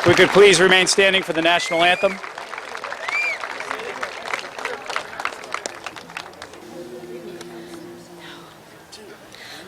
If we could please remain standing for the national anthem.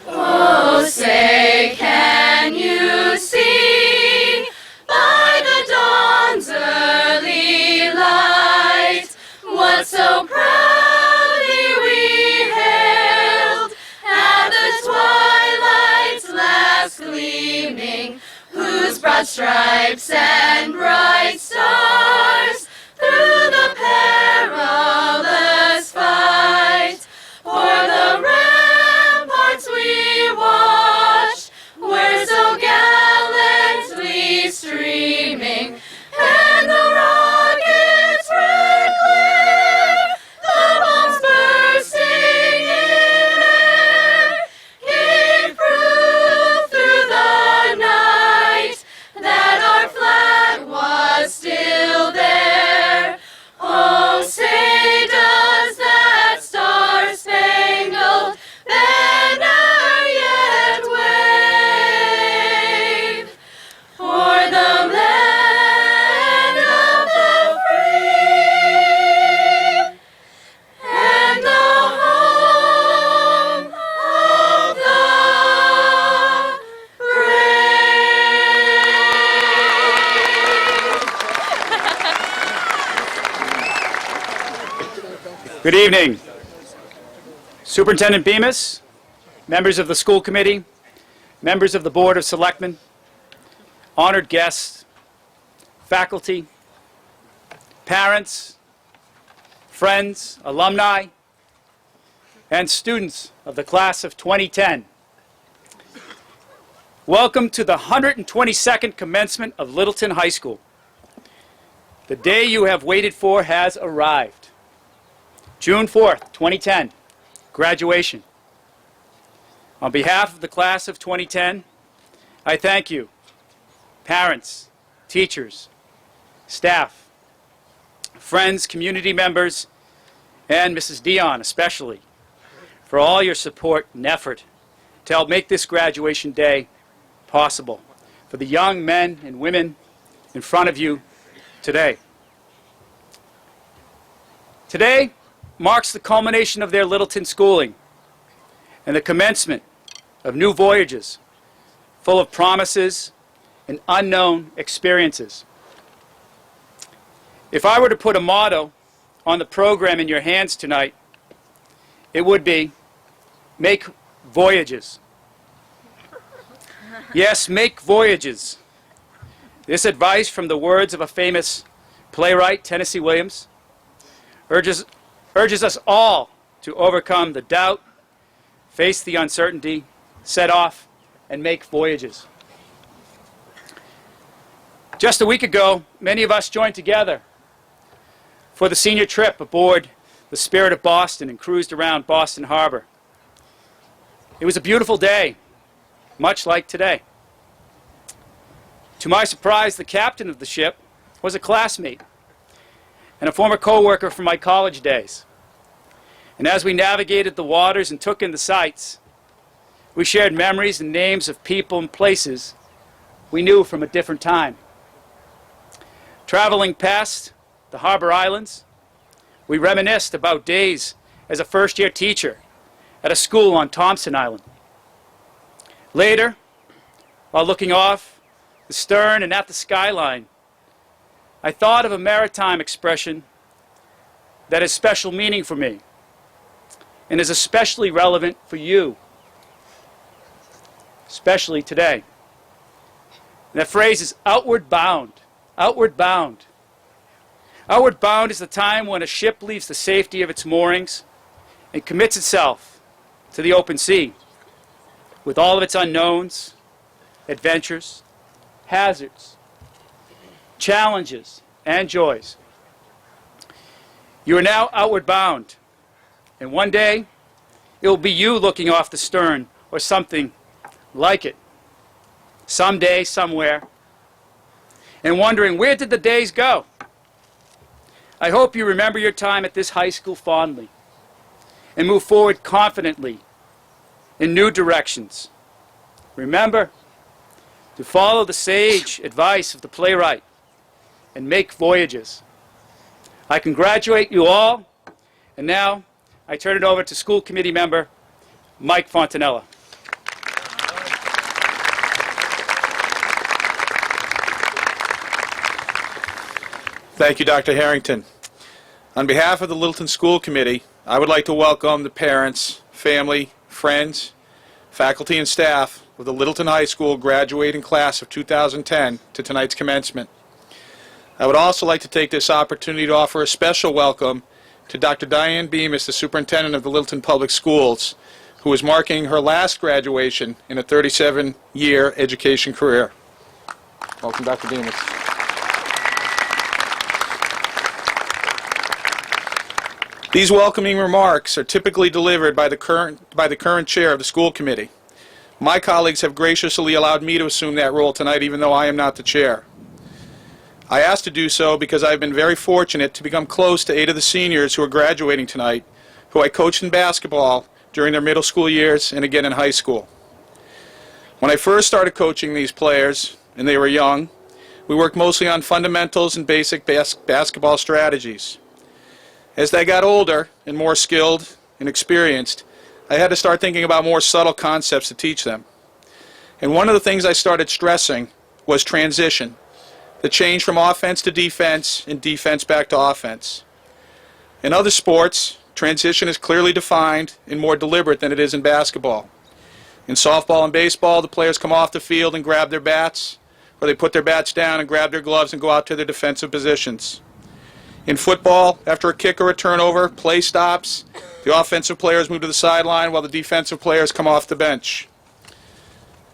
Oh, say, can you see by the dawn's early light what so proudly we hailed at the twilight's last gleaming, whose broad stripes and bright stars through the perilous fight for the ramparts we watched were so gallantly streaming, and the rockets red glare, the bombs bursting in air, gave proof through the night that our flag was still there. Oh, say does that star-spangled banner yet wave for the land of the free and the home of the brave. Good evening. Superintendent Bemis, members of the school committee, members of the Board of Selectmen, honored guests, faculty, parents, friends, alumni, and students of the class of 2010. Welcome to the 122nd commencement of Littleton High School. The day you have waited for has arrived. June 4th, 2010, graduation. On behalf of the class of 2010, I thank you, parents, teachers, staff, friends, community members, and Mrs. Dion especially, for all your support and effort to help make this graduation day possible for the young men and women in front of you today. Today marks the culmination of their Littleton schooling and the commencement of new voyages full of promises and unknown experiences. If I were to put a motto on the program in your hands tonight, it would be, make voyages. Yes, make voyages. This advice from the words of a famous playwright, Tennessee Williams, urges us all to overcome the doubt, face the uncertainty, set off, and make voyages. Just a week ago, many of us joined together for the senior trip aboard the Spirit of Boston and cruised around Boston Harbor. It was a beautiful day, much like today. To my surprise, the captain of the ship was a classmate and a former co-worker from my college days. And as we navigated the waters and took in the sights, we shared memories and names of people and places we knew from a different time. Traveling past the harbor islands, we reminisced about days as a first-year teacher at a school on Thompson Island. Later, while looking off the stern and at the skyline, I thought of a maritime expression that has special meaning for me and is especially relevant for you, especially today. And that phrase is outward bound. Outward bound. Outward bound is the time when a ship leaves the safety of its moorings and commits itself to the open sea with all of its unknowns, adventures, hazards, challenges, and joys. You are now outward bound, and one day it will be you looking off the stern or something like it, someday, somewhere, and wondering, where did the days go? I hope you remember your time at this high school fondly and move forward confidently in new directions. Remember, to follow the sage advice of the playwright and make voyages. I congratulate you all, and now I turn it over to school committee member Mike Fontanella. Thank you, Dr. Harrington. On behalf of the Littleton School Committee, I would like to welcome the parents, family, friends, faculty, and staff of the Littleton High School graduating class of 2010 to tonight's commencement. I would also like to take this opportunity to offer a special welcome to Dr. Diane Bemis, the superintendent of the Littleton Public Schools, who is marking her last graduation in a 37-year education career. Welcome, Dr. Bemis. These welcoming remarks are typically delivered by the current chair of the school committee. My colleagues have graciously allowed me to assume that role tonight, even though I am not the chair. I asked to do so because I've been very fortunate to become close to 8 of the seniors who are graduating tonight, who I coached in basketball during their middle school years and again in high school. When I first started coaching these players, and they were young, we worked mostly on fundamentals and basic basketball strategies. As they got older and more skilled and experienced, I had to start thinking about more subtle concepts to teach them. And one of the things I started stressing was transition, the change from offense to defense and defense back to offense. In other sports, transition is clearly defined and more deliberate than it is in basketball. In softball and baseball, the players come off the field and grab their bats, or they put their bats down and grab their gloves and go out to their defensive positions. In football, after a kick or a turnover, play stops. The offensive players move to the sideline while the defensive players come off the bench.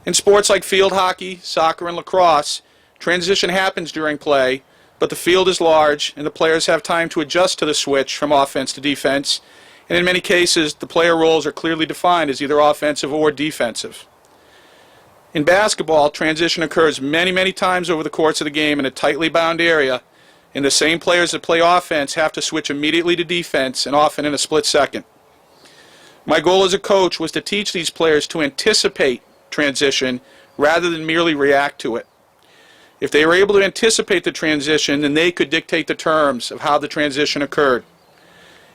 In sports like field hockey, soccer, and lacrosse, transition happens during play, but the field is large and the players have time to adjust to the switch from offense to defense, and in many cases, the player roles are clearly defined as either offensive or defensive. In basketball, transition occurs many, many times over the course of the game in a tightly bound area, and the same players that play offense have to switch immediately to defense, and often in a split second. My goal as a coach was to teach these players to anticipate transition rather than merely react to it. If they were able to anticipate the transition, then they could dictate the terms of how the transition occurred.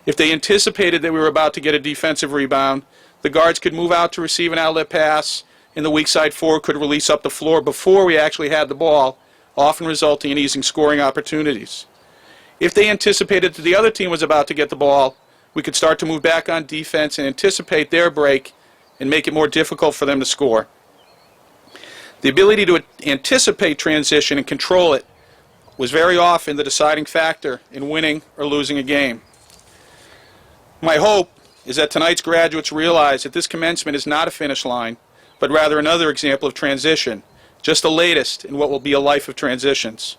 If they anticipated that we were about to get a defensive rebound, the guards could move out to receive an outlet pass, and the weak side forward could release up the floor before we actually had the ball, often resulting in easy scoring opportunities. If they anticipated that the other team was about to get the ball, we could start to move back on defense and anticipate their break and make it more difficult for them to score. The ability to anticipate transition and control it was very often the deciding factor in winning or losing a game. My hope is that tonight's graduates realize that this commencement is not a finish line, but rather another example of transition, just the latest in what will be a life of transitions.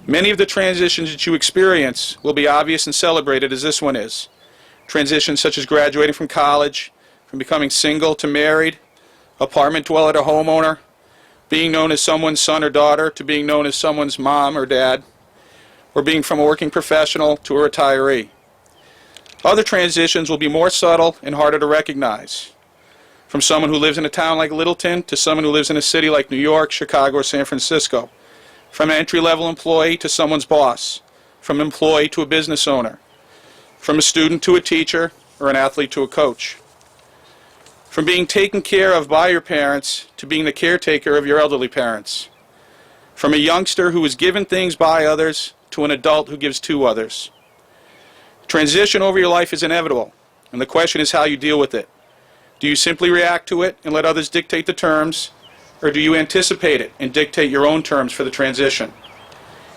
Many of the transitions that you experience will be obvious and celebrated as this one is. Transitions such as graduating from college, from becoming single to married, apartment dweller to homeowner, being known as someone's son or daughter to being known as someone's mom or dad, or being from a working professional to a retiree. Other transitions will be more subtle and harder to recognize. From someone who lives in a town like Littleton to someone who lives in a city like New York, Chicago, or San Francisco. From an entry-level employee to someone's boss. From an employee to a business owner. From a student to a teacher, or an athlete to a coach. From being taken care of by your parents to being the caretaker of your elderly parents. From a youngster who is given things by others to an adult who gives to others. Transition over your life is inevitable, and the question is how you deal with it. Do you simply react to it and let others dictate the terms, or do you anticipate it and dictate your own terms for the transition?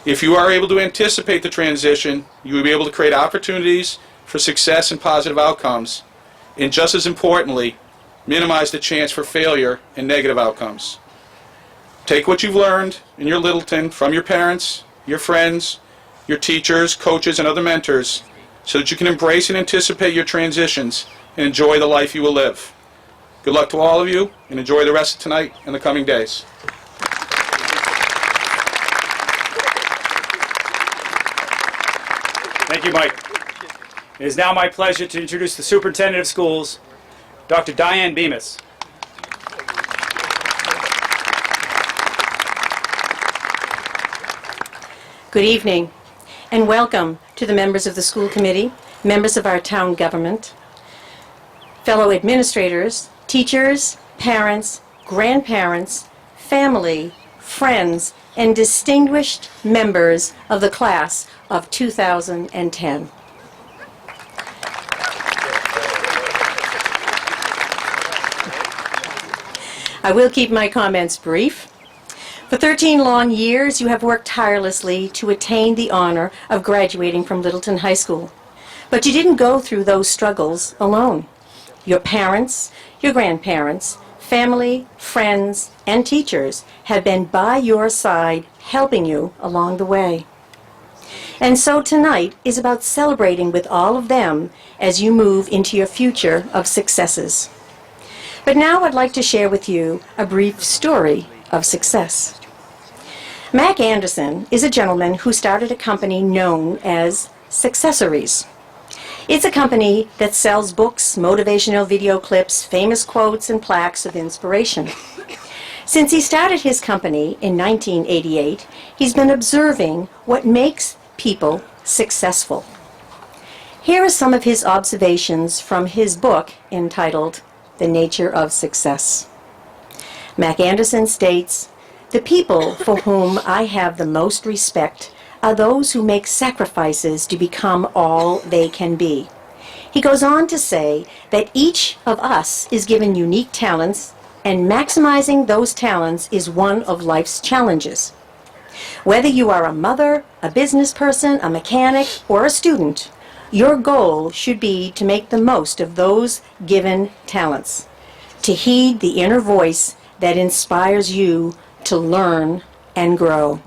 If you are able to anticipate the transition, you will be able to create opportunities for success and positive outcomes, and just as importantly, minimize the chance for failure and negative outcomes. Take what you've learned in your Littleton from your parents, your friends, your teachers, coaches, and other mentors, so that you can embrace and anticipate your transitions and enjoy the life you will live. Good luck to all of you, and enjoy the rest of tonight and the coming days. Thank you, Mike. It is now my pleasure to introduce the Superintendent of Schools, Dr. Diane Bemis. Good evening, and welcome to the members of the school committee, members of our town government, fellow administrators, teachers, parents, grandparents, family, friends, and distinguished members of the class of 2010. I will keep my comments brief. For 13 long years, you have worked tirelessly to attain the honor of graduating from Littleton High School. But you didn't go through those struggles alone. Your parents, your grandparents, family, friends, and teachers have been by your side helping you along the way. And so tonight is about celebrating with all of them as you move into your future of successes. But now I'd like to share with you a brief story of success. Mac Anderson is a gentleman who started a company known as Successories. It's a company that sells books, motivational video clips, famous quotes, and plaques of inspiration. Since he started his company in 1988, he's been observing what makes people successful. Here are some of his observations from his book entitled The Nature of Success. Mac Anderson states, "The people for whom I have the most respect are those who make sacrifices to become all they can be." He goes on to say that each of us is given unique talents, and maximizing those talents is one of life's challenges. Whether you are a mother, a business person, a mechanic, or a student, your goal should be to make the most of those given talents, to heed the inner voice that inspires you to learn and grow.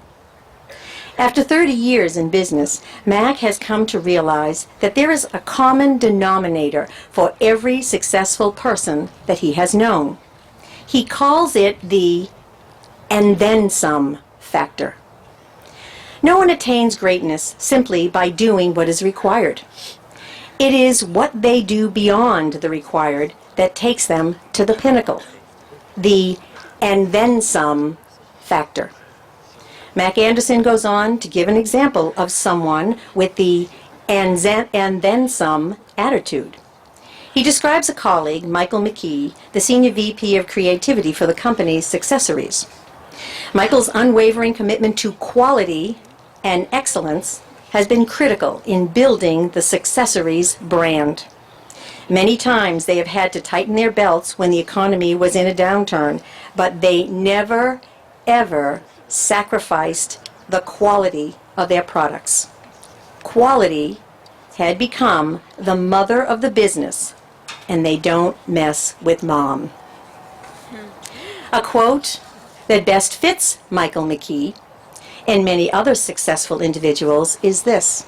After 30 years in business, Mac has come to realize that there is a common denominator for every successful person that he has known. He calls it the "and then some" factor. No one attains greatness simply by doing what is required. It is what they do beyond the required that takes them to the pinnacle. The "and then some" factor. Mac Anderson goes on to give an example of someone with the and then some attitude. He describes a colleague, Michael McKee, the Senior VP of Creativity for the company's Successories. Michael's unwavering commitment to quality and excellence has been critical in building the Successories brand. Many times they have had to tighten their belts when the economy was in a downturn, but they never, ever sacrificed the quality of their products. Quality had become the mother of the business, and they don't mess with mom. A quote that best fits Michael McKee and many other successful individuals is this: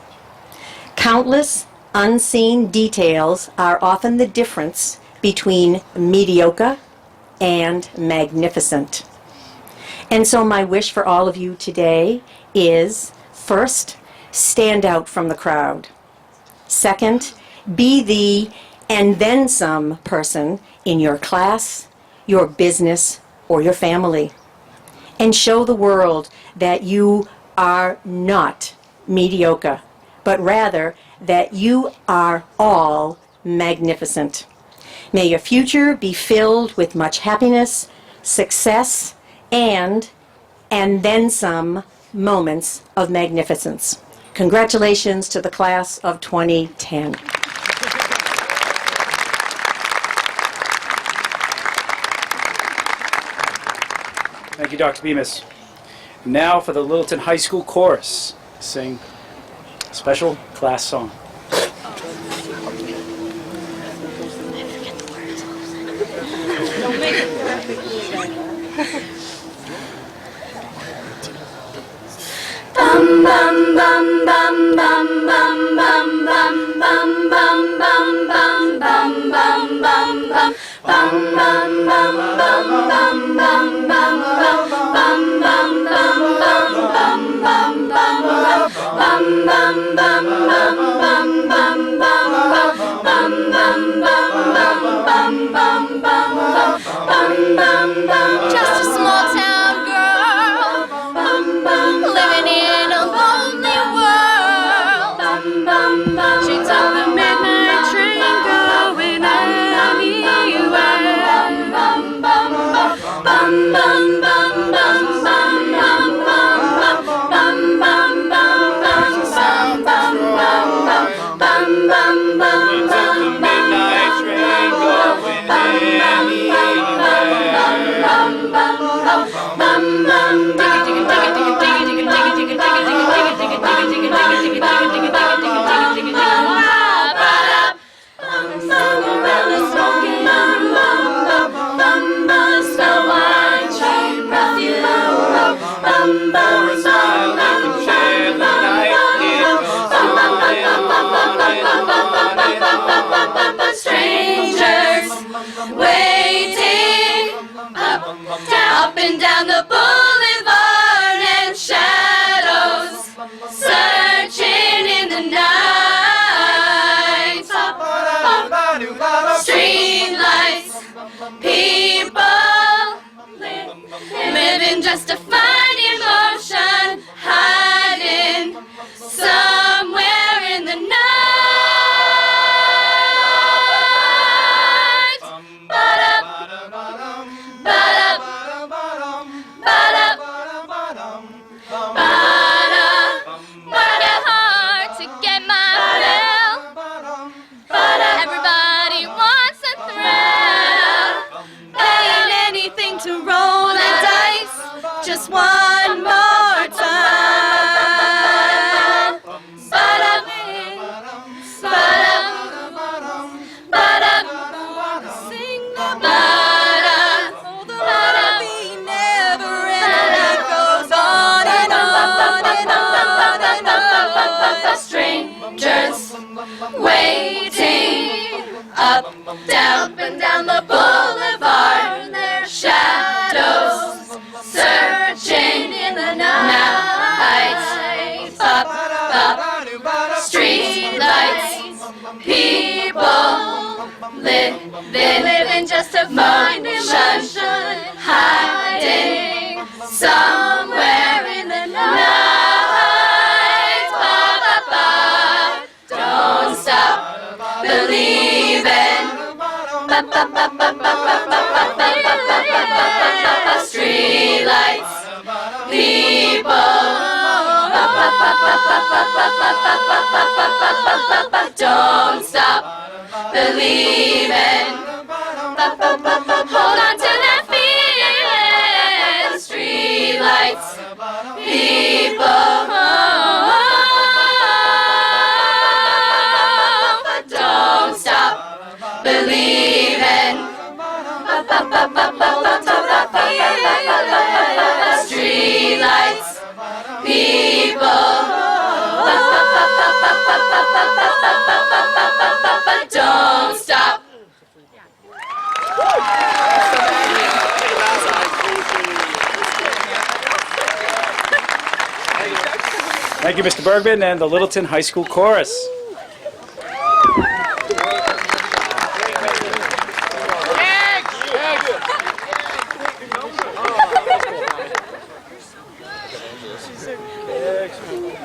"Countless unseen details are often the difference between mediocre and magnificent." And so my wish for all of you today is, first, stand out from the crowd. Second, be the "and then some" person in your class, your business, or your family. And show the world that you are not mediocre, but rather that you are all magnificent. May your future be filled with much happiness, success, and then some moments of magnificence. Congratulations to the class of 2010. Thank you, Dr. Bemis. Now for the Littleton High School Chorus. Sing a special class song. Bum bum bum bum bum bum bum bum bum bum bum bum bum bum bum bum. Bum bum bum bum bum bum bum bum bum bum bum bum bum bum bum bum bum bum bum bum Just a small town girl living in a lonely Strangers waiting up and down the boulevard, and shadows searching in the night. Street lights, people living just to find emotion, hiding somewhere in the night. Everybody wants a thrill, paying anything to roll the dice just one more time. Ba-dum, ba-dum, ba-dum, sing the ba-dum, ba-dum, be never ending, goes on and on and on and on. Strangers waiting up, down, and down the boulevard, their shadows searching in the night. Up, up, street lights, people living just to find emotion, hiding somewhere in the night. Don't stop believing. Street lights, people. Don't stop believing. Hold on to that feeling. Street lights, people. Don't stop believing. Street lights, people. Don't stop. Thank you, Mr. Bergman and the Littleton High School Chorus.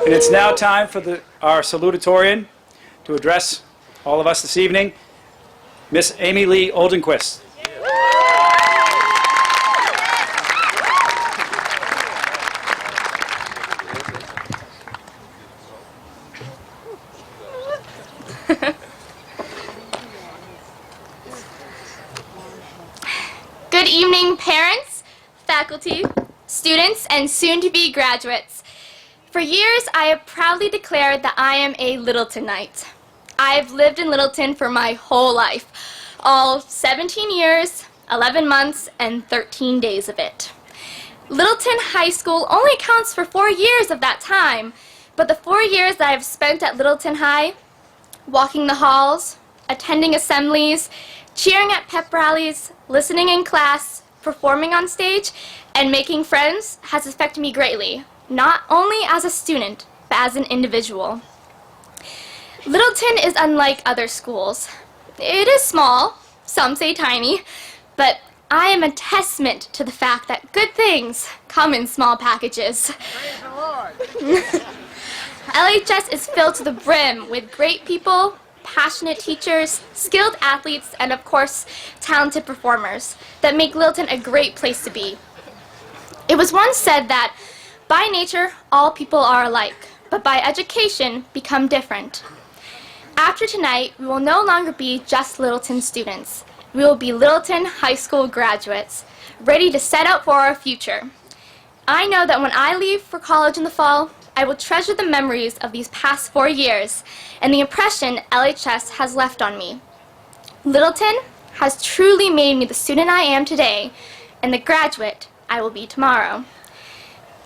And it's now time for our salutatorian to address all of us this evening, Miss Amy Lee Oldenquist. Good evening, parents, faculty, students, and soon-to-be graduates. For years, I have proudly declared that I am a Littletonite. I have lived in Littleton for my whole life, all 17 years, 11 months, and 13 days of it. Littleton High School only accounts for 4 years of that time, but the 4 years that I have spent at Littleton High, walking the halls, attending assemblies, cheering at pep rallies, listening in class, performing on stage, and making friends has affected me greatly, not only as a student, but as an individual. Littleton is unlike other schools. It is small, some say tiny, but I am a testament to the fact that good things come in small packages. Praise the Lord. LHS is filled to the brim with great people, passionate teachers, skilled athletes, and of course, talented performers that make Littleton a great place to be. It was once said that by nature, all people are alike, but by education, become different. After tonight, we will no longer be just Littleton students. We will be Littleton High School graduates, ready to set out for our future. I know that when I leave for college in the fall, I will treasure the memories of these past 4 years and the impression LHS has left on me. Littleton has truly made me the student I am today and the graduate I will be tomorrow.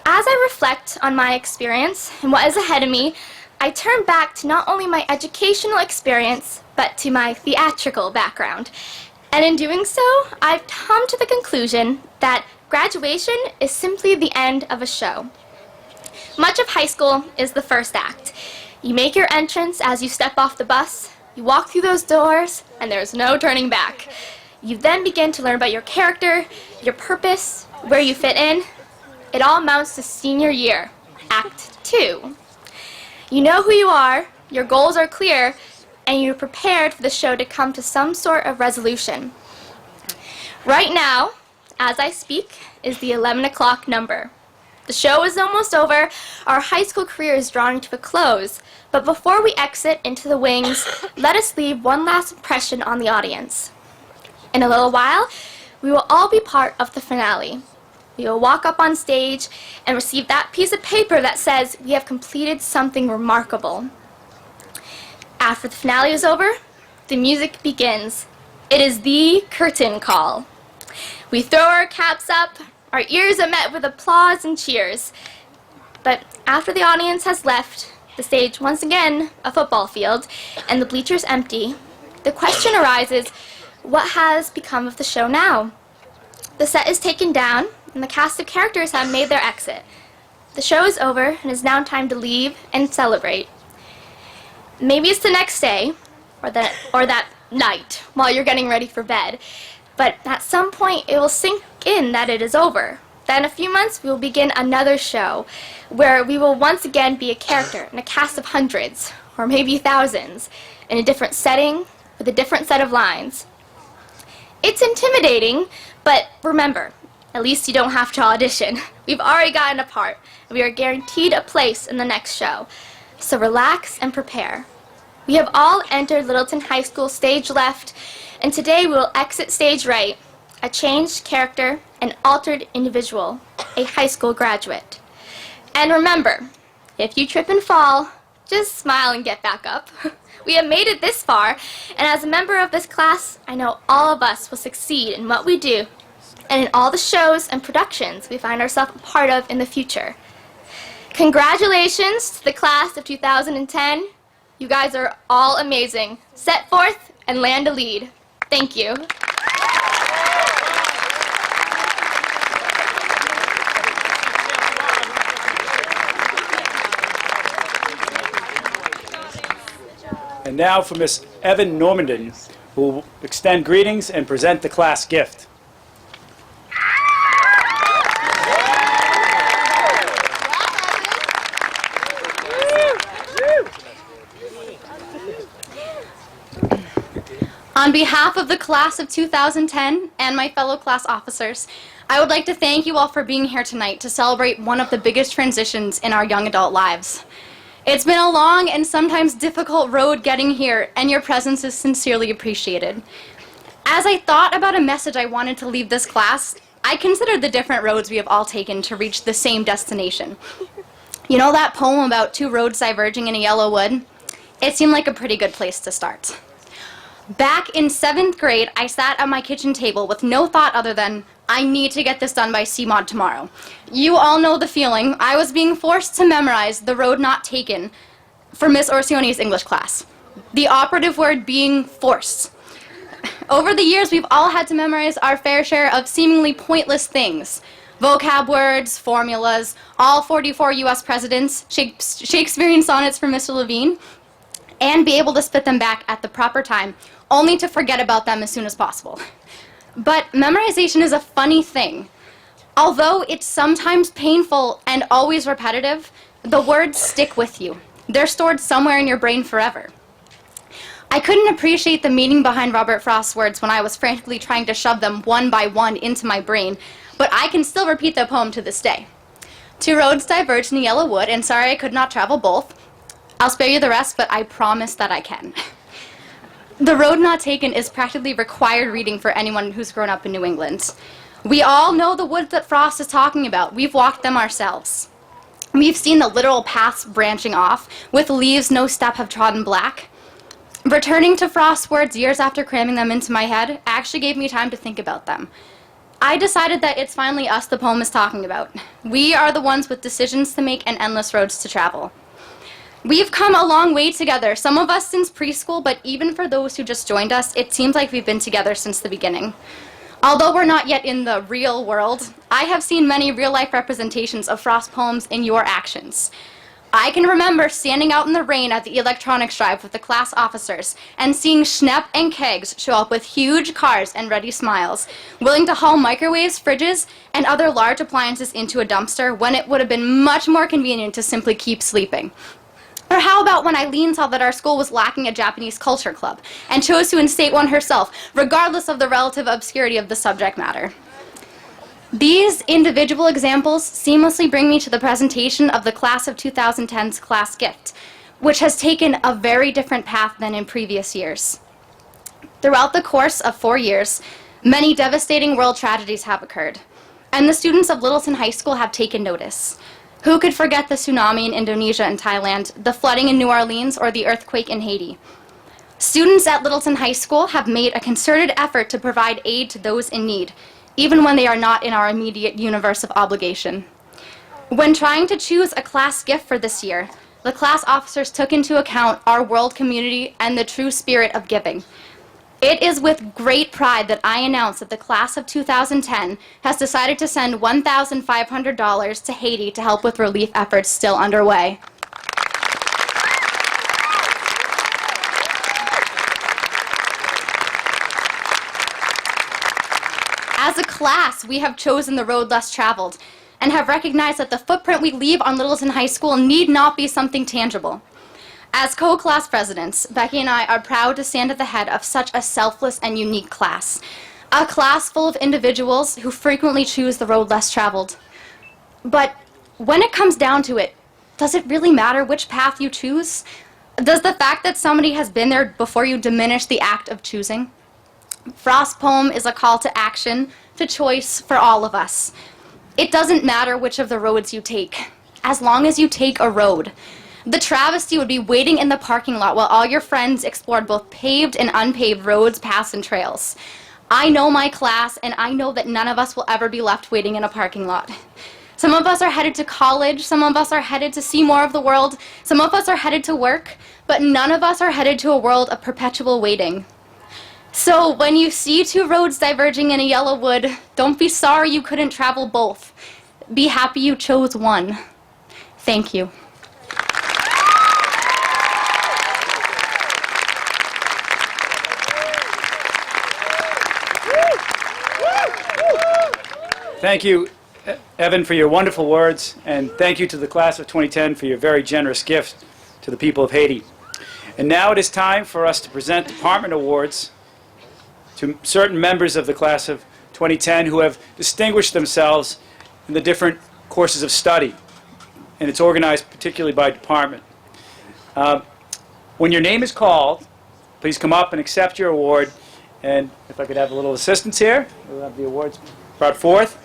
As I reflect on my experience and what is ahead of me, I turn back to not only my educational experience, but to my theatrical background. And in doing so, I've come to the conclusion that graduation is simply the end of a show. Much of high school is the first act. You make your entrance as you step off the bus, you walk through those doors, and there's no turning back. You then begin to learn about your character, your purpose, where you fit in. It all amounts to senior year, Act 2. You know who you are, your goals are clear, and you're prepared for the show to come to some sort of resolution. Right now, as I speak, is the 11 o'clock number. The show is almost over, our high school career is drawing to a close, but before we exit into the wings, let us leave one last impression on the audience. In a little while, we will all be part of the finale. We will walk up on stage and receive that piece of paper that says we have completed something remarkable. After the finale is over, the music begins. It is the curtain call. We throw our caps up, our ears are met with applause and cheers. But after the audience has left, the stage once again a football field, and the bleachers empty, the question arises, what has become of the show now? The set is taken down, and the cast of characters have made their exit. The show is over, and it is now time to leave and celebrate. Maybe it's the next day, or that night, while you're getting ready for bed. But at some point, it will sink in that it is over. Then in a few months, we will begin another show, where we will once again be a character in a cast of hundreds, or maybe thousands, in a different setting, with a different set of lines. It's intimidating, but remember, at least you don't have to audition. We've already gotten a part, and we are guaranteed a place in the next show. So relax and prepare. We have all entered Littleton High School stage left, and today we will exit stage right, a changed character, an altered individual, a high school graduate. And remember, if you trip and fall, just smile and get back up. We have made it this far, and as a member of this class, I know all of us will succeed in what we do and in all the shows and productions we find ourselves a part of in the future. Congratulations to the class of 2010. You guys are all amazing. Set forth and land a lead. Thank you. And now for Miss Evan Normandin, who will extend greetings and present the class gift. On behalf of the class of 2010 and my fellow class officers, I would like to thank you all for being here tonight to celebrate one of the biggest transitions in our young adult lives. It's been a long and sometimes difficult road getting here, and your presence is sincerely appreciated. As I thought about a message I wanted to leave this class, I considered the different roads we have all taken to reach the same destination. You know that poem about two roads diverging in a yellow wood? It seemed like a pretty good place to start. Back in 7th grade, I sat at my kitchen table with no thought other than, I need to get this done by CMOD tomorrow. You all know the feeling. I was being forced to memorize The Road Not Taken for Miss Orsione's English class. The operative word being forced. Over the years, we've all had to memorize our fair share of seemingly pointless things. Vocab words, formulas, all 44 US presidents, Shakespearean sonnets from Mr. Levine, and be able to spit them back at the proper time, only to forget about them as soon as possible. But memorization is a funny thing. Although it's sometimes painful and always repetitive, the words stick with you. They're stored somewhere in your brain forever. I couldn't appreciate the meaning behind Robert Frost's words when I was frantically trying to shove them one by one into my brain, but I can still repeat the poem to this day. Two roads diverged in a yellow wood, and sorry I could not travel both. I'll spare you the rest, but I promise that I can. The Road Not Taken is practically required reading for anyone who's grown up in New England. We all know the woods that Frost is talking about. We've walked them ourselves. We've seen the literal paths branching off, with leaves no step have trodden black. Returning to Frost's words years after cramming them into my head actually gave me time to think about them. I decided that it's finally us the poem is talking about. We are the ones with decisions to make and endless roads to travel. We've come a long way together, some of us since preschool, but even for those who just joined us, it seems like we've been together since the beginning. Although we're not yet in the real world, I have seen many real-life representations of Frost poems in your actions. I can remember standing out in the rain at the electronics drive with the class officers and seeing Schnepp and Kegs show up with huge cars and ready smiles, willing to haul microwaves, fridges, and other large appliances into a dumpster when it would have been much more convenient to simply keep sleeping. Or how about when Eileen saw that our school was lacking a Japanese culture club and chose to instate one herself, regardless of the relative obscurity of the subject matter? These individual examples seamlessly bring me to the presentation of the class of 2010's class gift, which has taken a very different path than in previous years. Throughout the course of 4 years, many devastating world tragedies have occurred, and the students of Littleton High School have taken notice. Who could forget the tsunami in Indonesia and Thailand, the flooding in New Orleans, or the earthquake in Haiti? Students at Littleton High School have made a concerted effort to provide aid to those in need, even when they are not in our immediate universe of obligation. When trying to choose a class gift for this year, the class officers took into account our world community and the true spirit of giving. It is with great pride that I announce that the class of 2010 has decided to send $1,500 to Haiti to help with relief efforts still underway. As a class, we have chosen the road less traveled and have recognized that the footprint we leave on Littleton High School need not be something tangible. As co-class presidents, Becky and I are proud to stand at the head of such a selfless and unique class, a class full of individuals who frequently choose the road less traveled. But when it comes down to it, does it really matter which path you choose? Does the fact that somebody has been there before you diminish the act of choosing? Frost's poem is a call to action, to choice for all of us. It doesn't matter which of the roads you take, as long as you take a road. The travesty would be waiting in the parking lot while all your friends explored both paved and unpaved roads, paths, and trails. I know my class, and I know that none of us will ever be left waiting in a parking lot. Some of us are headed to college, some of us are headed to see more of the world, some of us are headed to work, but none of us are headed to a world of perpetual waiting. So when you see two roads diverging in a yellow wood, don't be sorry you couldn't travel both. Be happy you chose one. Thank you. Thank you, Evan, for your wonderful words, and thank you to the class of 2010 for your very generous gift to the people of Haiti. And now it is time for us to present department awards to certain members of the class of 2010 who have distinguished themselves in the different courses of study, and it's organized particularly by department. When your name is called, please come up and accept your award, and if I could have a little assistance here, we'll have the awards brought forth.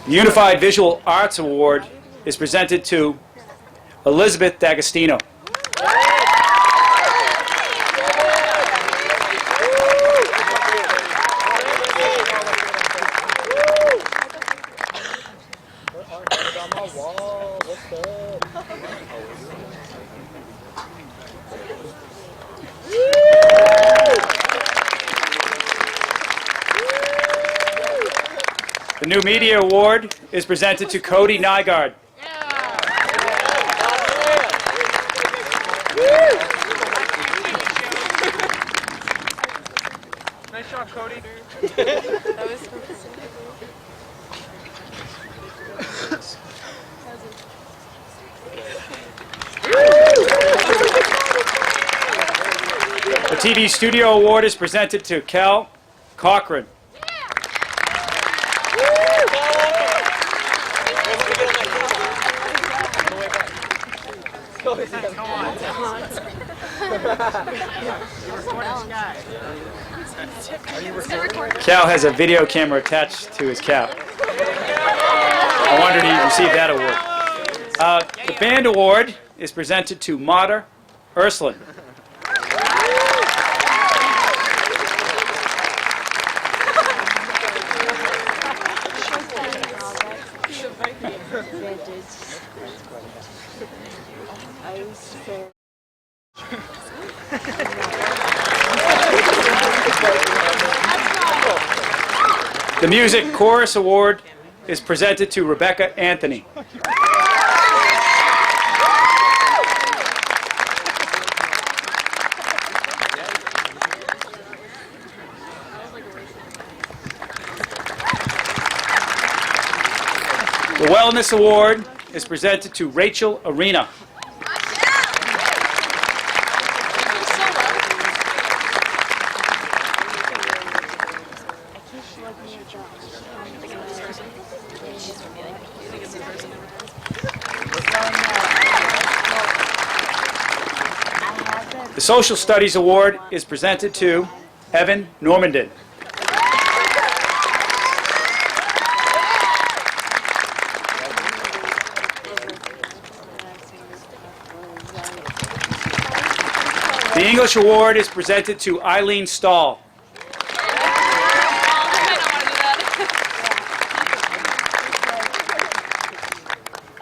The Unified Visual Arts Award is presented to Elizabeth D'Agostino. The New Media Award is presented to Cody Nygaard. Nice job, Cody. The TV Studio Award is presented to Kel Cochran. Yeah. Cal has a video camera attached to his cap. I wondered he received that award. The band award is presented to Mater Ursuline. The Music Chorus Award is presented to Rebecca Anthony. The Wellness Award is presented to Rachel Arena. The Social Studies Award is presented to Evan Normandin. The English Award is presented to Eileen Stahl.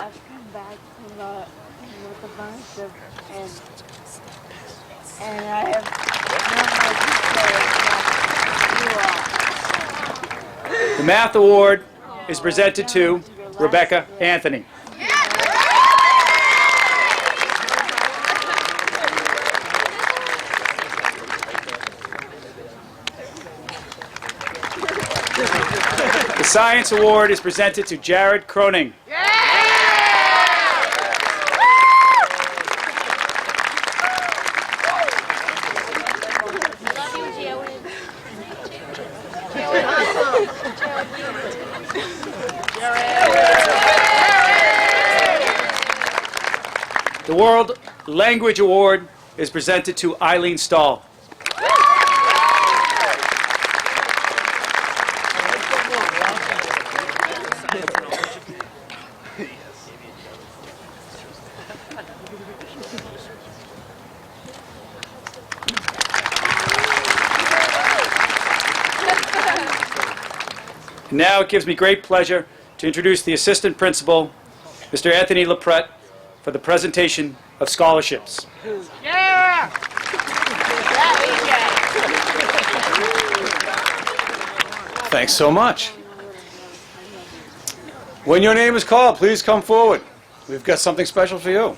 I've come back from with a bunch of and I have no more to say. The Math Award is presented to Rebecca Anthony. The Science Award is presented to Jared Croning. The World Language Award is presented to Eileen Stahl. Now it gives me great pleasure to introduce the Assistant Principal, Mr. Anthony LaPrette, for the presentation of scholarships. Yeah! Thanks so much. When your name is called, please come forward. We've got something special for you.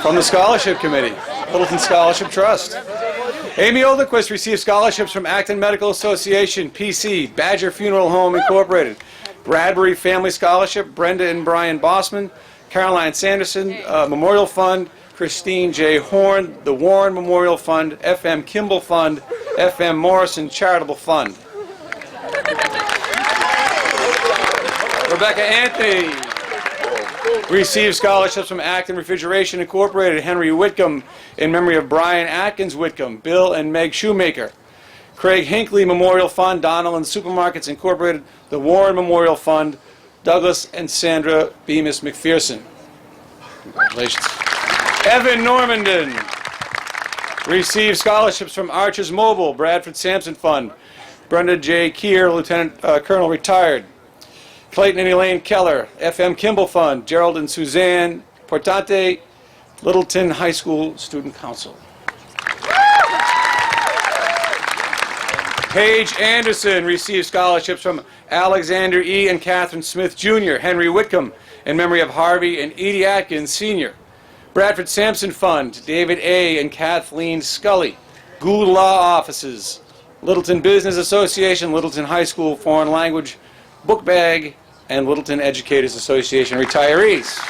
From the Scholarship Committee, Littleton Scholarship Trust. Amy Olderquist received scholarships from Acton Medical Association, PC, Badger Funeral Home Incorporated, Bradbury Family Scholarship, Brenda and Brian Bossman, Caroline Sanderson Memorial Fund, Christine J. Horn, the Warren Memorial Fund, FM Kimball Fund, FM Morrison Charitable Fund. Rebecca Anthony received scholarships from Acton Refrigeration Incorporated, Henry Whitcomb, in memory of Brian Atkins Whitcomb, Bill and Meg Shoemaker. Craig Hinckley Memorial Fund, Donald Supermarkets Incorporated, the Warren Memorial Fund, Douglas and Sandra Bemis McPherson. Congratulations. Evan Normandin received scholarships from Archers Mobile, Bradford Sampson Fund, Brenda J. Keir, Lieutenant Colonel retired, Clayton and Elaine Keller, FM Kimball Fund, Gerald and Suzanne Portante, Littleton High School Student Council. Paige Anderson received scholarships from Alexander E. and Catherine Smith Jr., Henry Whitcomb, in memory of Harvey and Edie Atkins Sr., Bradford Sampson Fund, David A. and Kathleen Scully, Gould Law Offices, Littleton Business Association, Littleton High School Foreign Language Book Bag, and Littleton Educators Association retirees.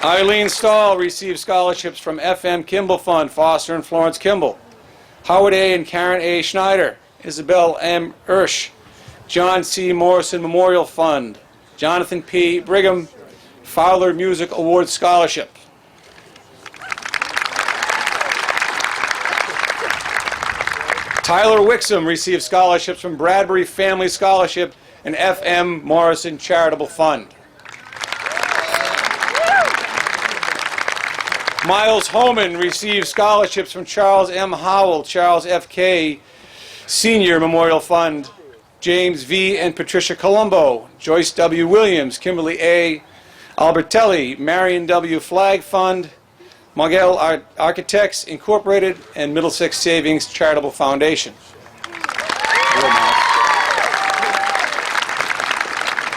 Eileen Stahl received scholarships from FM Kimball Fund, Foster and Florence Kimball, Howard A. and Karen A. Schneider, Isabel M. Ersch, John C. Morrison Memorial Fund, Jonathan P. Brigham, Fowler Music Award Scholarship. Tyler Wixom received scholarships from Bradbury Family Scholarship and F.M. Morrison Charitable Fund. Miles Holman received scholarships from Charles M. Howell, Charles F.K. Senior Memorial Fund, James V. and Patricia Colombo, Joyce W. Williams, Kimberly A. Albertelli, Marion W. Flag Fund, Mogel Architects Incorporated, and Middlesex Savings Charitable Foundation.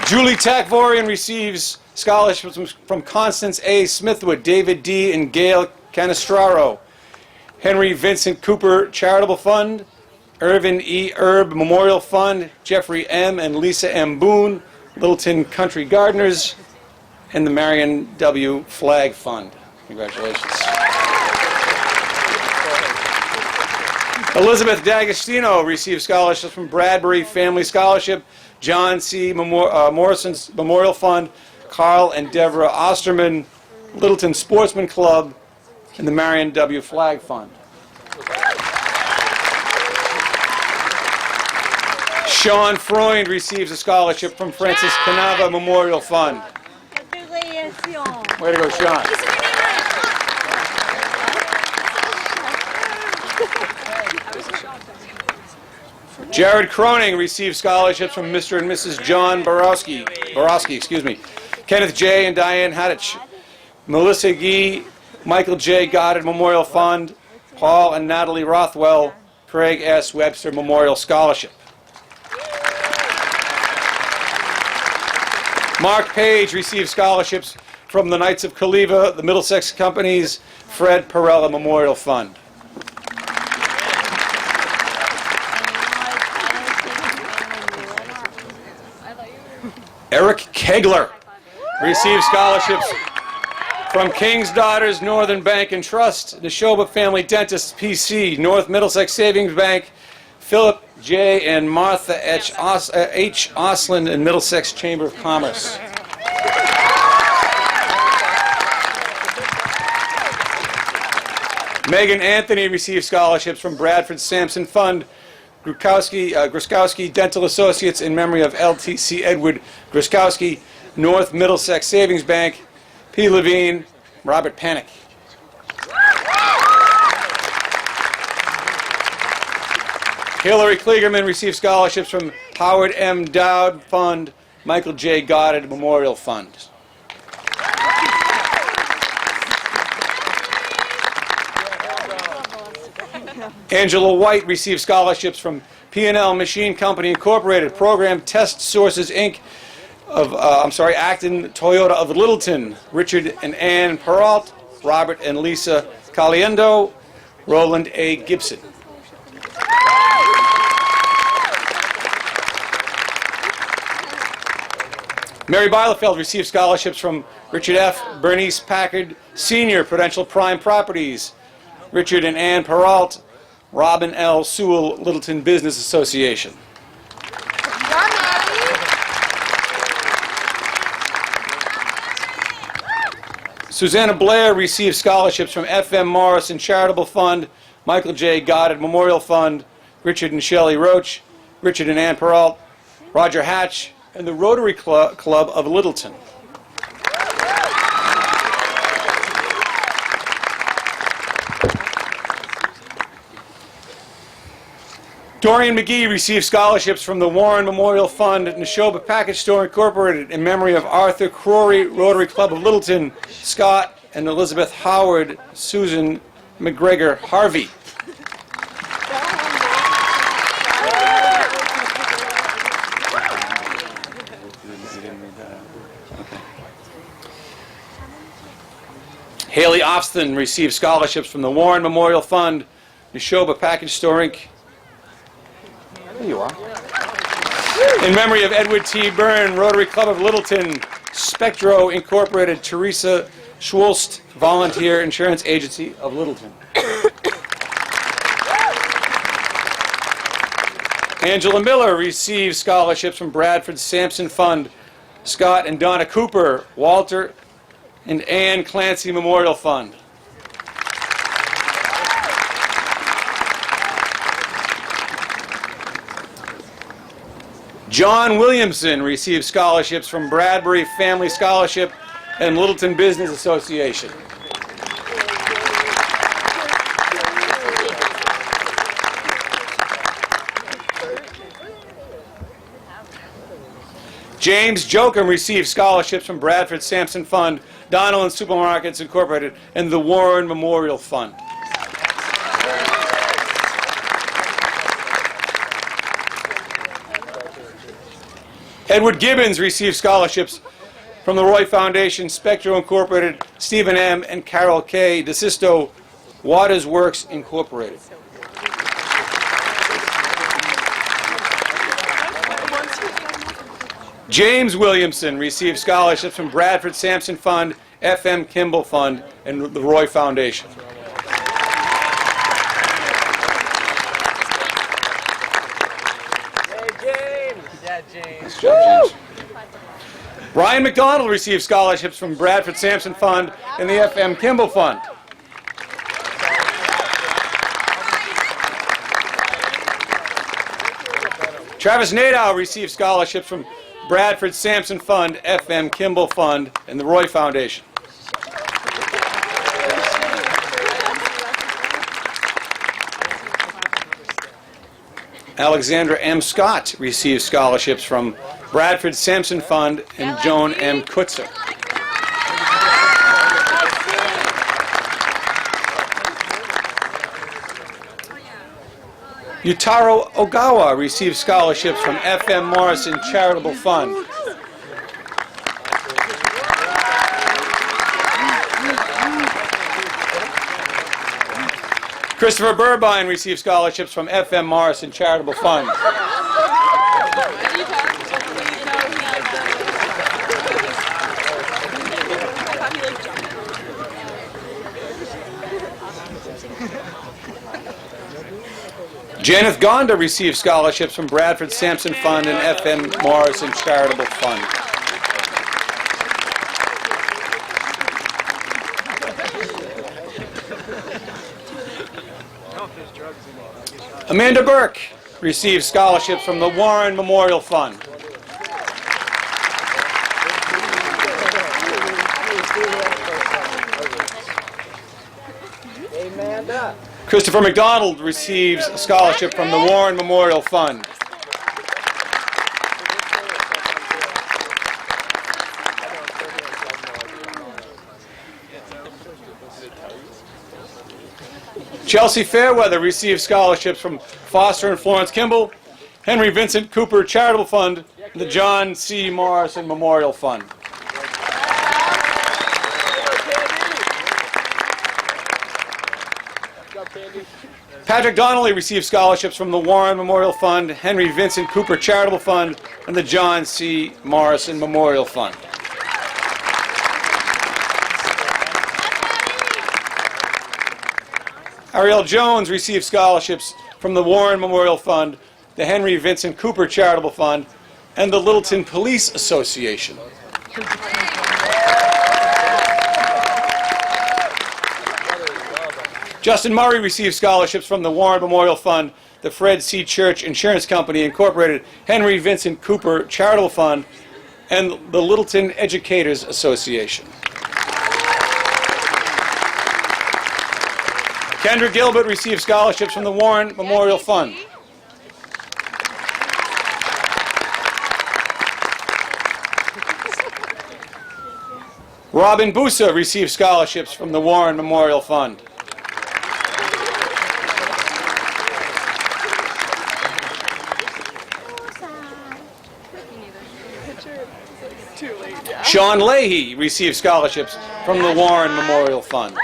Julie Takvorian receives scholarships from Constance A. Smithwood, David D. and Gail Canestraro, Henry Vincent Cooper Charitable Fund, Irvin E. Erb Memorial Fund, Jeffrey M. and Lisa M. Boone, Littleton Country Gardeners, and the Marion W. Flag Fund. Congratulations. Elizabeth D'Agostino received scholarships from Bradbury Family Scholarship, John C. Morrison's Memorial Fund, Carl and Deborah Osterman, Littleton Sportsman Club, and the Marion W. Flag Fund. Sean Freund receives a scholarship from Francis Canava Memorial Fund. Way to go, Sean. Jared Croning received scholarships from Mr. and Mrs. John Borowski, Kenneth J. and Diane Hadich, Melissa Gee, Michael J. Goddard Memorial Fund, Paul and Natalie Rothwell, Craig S. Webster Memorial Scholarship. Mark Page received scholarships from the Knights of Caliva, the Middlesex Company's Fred Perella Memorial Fund. Eric Kegler received scholarships from King's Daughters Northern Bank and Trust, Neshoba Family Dentists PC, North Middlesex Savings Bank, Philip J. and Martha H. Osland and Middlesex Chamber of Commerce. Megan Anthony received scholarships from Bradford Sampson Fund, Gruskowski Dental Associates in memory of LTC Edward Gruskowski, North Middlesex Savings Bank, P. Levine, Robert Panic. Hillary Kligerman received scholarships from Howard M. Dowd Fund, Michael J. Goddard Memorial Fund. Angela White received scholarships from P&L Machine Company Incorporated, Program Test Sources Inc. of Acton Toyota of Littleton, Richard and Ann Peralt, Robert and Lisa Caliendo, Roland A. Gibson. Mary Bielefeld received scholarships from Richard F. Bernice Packard Sr., Prudential Prime Properties, Richard and Ann Peralt, Robin L. Sewell, Littleton Business Association. Susanna Blair received scholarships from F.M. Morrison Charitable Fund, Michael J. Goddard Memorial Fund, Richard and Shelley Roach, Richard and Ann Peralt, Roger Hatch, and the Rotary Club of Littleton. Dorian McGee received scholarships from the Warren Memorial Fund at Neshoba Package Store Incorporated in memory of Arthur Crory, Rotary Club of Littleton, Scott and Elizabeth Howard, Susan McGregor Harvey. Haley Ofston received scholarships from the Warren Memorial Fund, Neshoba Package Store Inc. There you are. In memory of Edward T. Byrne, Rotary Club of Littleton, Spectro Incorporated, Teresa Schwolst, Volunteer Insurance Agency of Littleton. Angela Miller received scholarships from Bradford Sampson Fund, Scott and Donna Cooper, Walter and Ann Clancy Memorial Fund. John Williamson received scholarships from Bradbury Family Scholarship and Littleton Business Association. James Jokum received scholarships from Bradford Sampson Fund, Donnellan Supermarkets Incorporated, and the Warren Memorial Fund. Edward Gibbons received scholarships from the Roy Foundation, Spectro Incorporated, Stephen M. and Carol K. DeSisto, Waters Works Incorporated. James Williamson received scholarships from Bradford Sampson Fund, F.M. Kimball Fund, and the Roy Foundation. Nice job, James. Brian McDonald received scholarships from Bradford Sampson Fund and the F.M. Kimball Fund. Travis Nadeau received scholarships from Bradford Sampson Fund, F.M. Kimball Fund, and the Roy Foundation. Alexandra M. Scott received scholarships from Bradford Sampson Fund and Joan M. Kutzer. Yutaro Ogawa received scholarships from F.M. Morrison Charitable Fund. Christopher Burbine received scholarships from F.M. Morrison Charitable Fund. Janeth Gonda received scholarships from Bradford Sampson Fund and F.M. Morrison Charitable Fund. Amanda Burke received scholarships from the Warren Memorial Fund. Christopher McDonald receives a scholarship from the Warren Memorial Fund. Chelsea Fairweather received scholarships from Foster and Florence Kimball, Henry Vincent Cooper Charitable Fund, and the John C. Morrison Memorial Fund. Patrick Donnelly received scholarships from the Warren Memorial Fund, Henry Vincent Cooper Charitable Fund, and the John C. Morrison Memorial Fund. Ariel Jones received scholarships from the Warren Memorial Fund, the Henry Vincent Cooper Charitable Fund, and the Littleton Police Association. Justin Murray received scholarships from the Warren Memorial Fund, the Fred C. Church Insurance Company Incorporated, Henry Vincent Cooper Charitable Fund, and the Littleton Educators Association. Kendra Gilbert received scholarships from the Warren Memorial Fund. Robin Busa received scholarships from the Warren Memorial Fund. Sean Leahy received scholarships from the Warren Memorial Fund.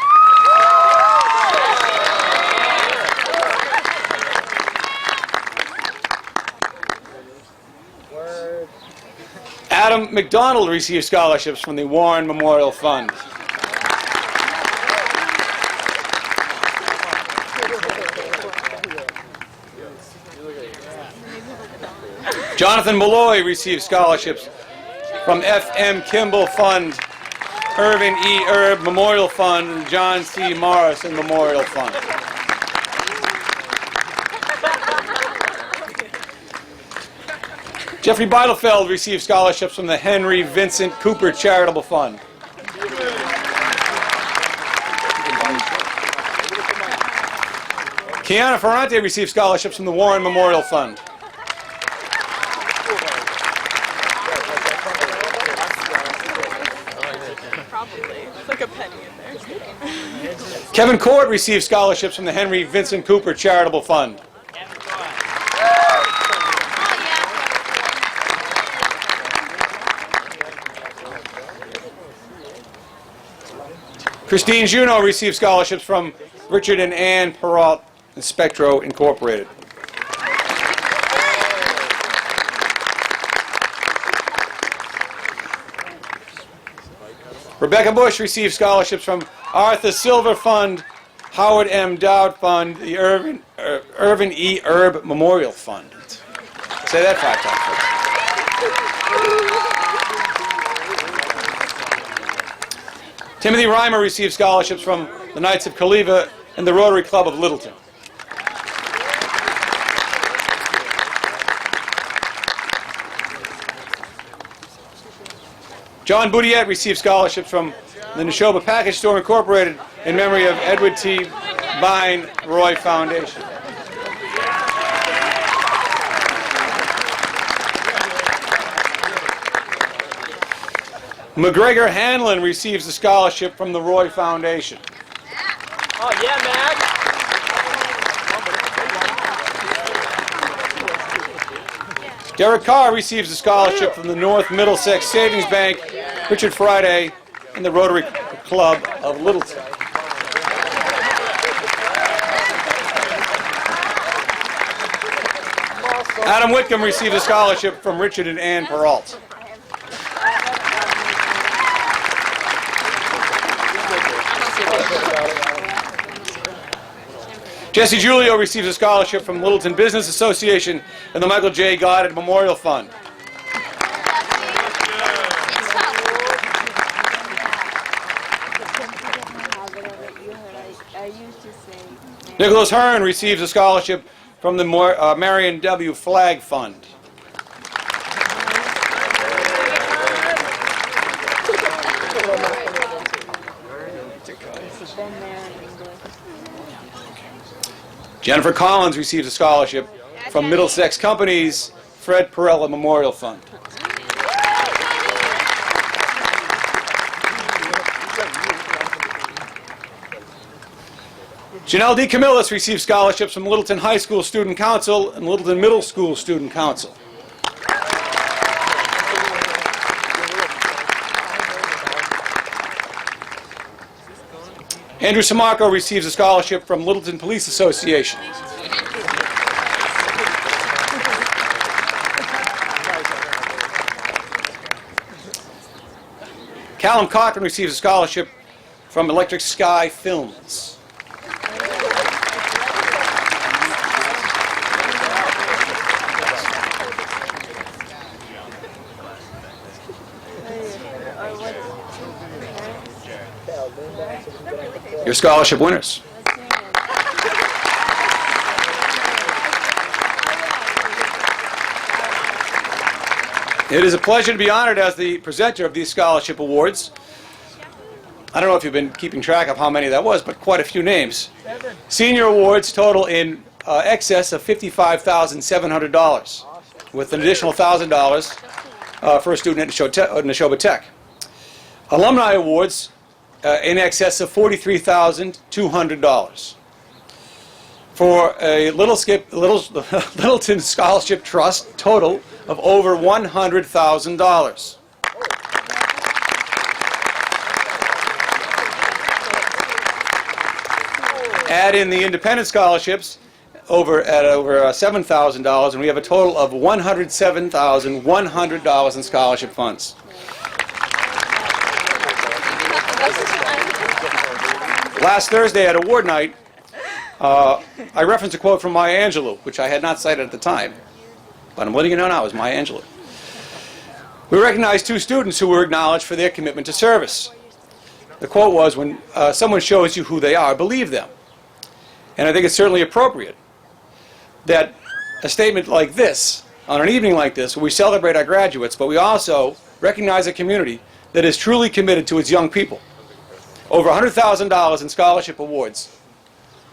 Adam McDonald received scholarships from the Warren Memorial Fund. Jonathan Malloy received scholarships from F.M. Kimball Fund Irvin E. Erb Memorial Fund and John C. Morrison Memorial Fund. Jeffrey Beitelfeld received scholarships from the Henry Vincent Cooper Charitable Fund. Kiana Ferrante received scholarships from the Warren Memorial Fund. Kevin Court received scholarships from the Henry Vincent Cooper Charitable Fund. Christine Juneau received scholarships from Richard and Ann Perrault and Spectro Incorporated. Rebecca Bush received scholarships from Arthur Silver Fund, Howard M. Dowd Fund, the Irvin E. Erb Memorial Fund. Say that 5 times. Timothy Reimer received scholarships from the Knights of Caliva and the Rotary Club of Littleton. John Boudiette received scholarships from the Neshoba Package Store Incorporated in memory of Edward T. Vine Roy Foundation. McGregor Hanlon receives a scholarship from the Roy Foundation. Oh, yeah, Mac. Derek Carr receives a scholarship from the North Middlesex Savings Bank, Richard Friday, and the Rotary Club of Littleton. Adam Whitcomb received a scholarship from Richard and Ann Perrault. Jesse Giulio receives a scholarship from Littleton Business Association and the Michael J. Goddard Memorial Fund. Nicholas Hearn receives a scholarship from the Marion W. Flagg Fund. Jennifer Collins receives a scholarship from Middlesex Company's Fred Perella Memorial Fund. Janelle D. Camillus received scholarships from Littleton High School Student Council and Littleton Middle School Student Council. Andrew Samarco receives a scholarship from Littleton Police Association. Callum Cochran receives a scholarship from Electric Sky Films. Your scholarship winners. It is a pleasure to be honored as the presenter of these scholarship awards. I don't know if you've been keeping track of how many that was, but quite a few names. Senior awards total in excess of $55,700, with an additional $1,000 for a student at Neshoba Tech. Alumni awards in excess of $43,200. For a Littleton Scholarship Trust total of over $100,000. Add in the independent scholarships at over $7,000, and we have a total of $107,100 in scholarship funds. Last Thursday at award night, I referenced a quote from Maya Angelou, which I had not cited at the time, but I'm letting you know now, it was Maya Angelou. We recognized 2 students who were acknowledged for their commitment to service. The quote was, when someone shows you who they are, believe them. And I think it's certainly appropriate that a statement like this, on an evening like this, where we celebrate our graduates, but we also recognize a community that is truly committed to its young people. Over $100,000 in scholarship awards.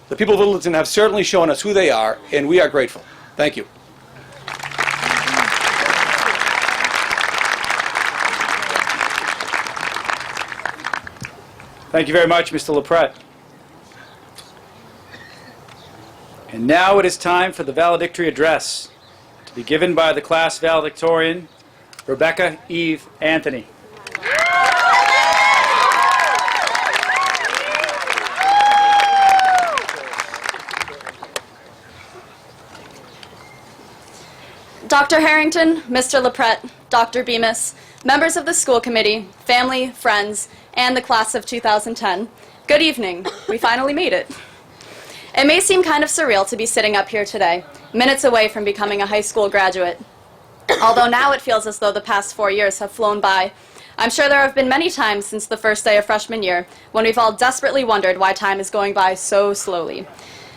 The people of Littleton have certainly shown us who they are, and we are grateful. Thank you. Thank you very much, Mr. LaPrette. And now it is time for the valedictory address to be given by the class valedictorian, Rebecca Eve Anthony. Dr. Harrington, Mr. LaPrette, Dr. Bemis, members of the school committee, family, friends, and the class of 2010, good evening. We finally made it. It may seem kind of surreal to be sitting up here today, minutes away from becoming a high school graduate. Although now it feels as though the past 4 years have flown by, I'm sure there have been many times since the first day of freshman year when we've all desperately wondered why time is going by so slowly.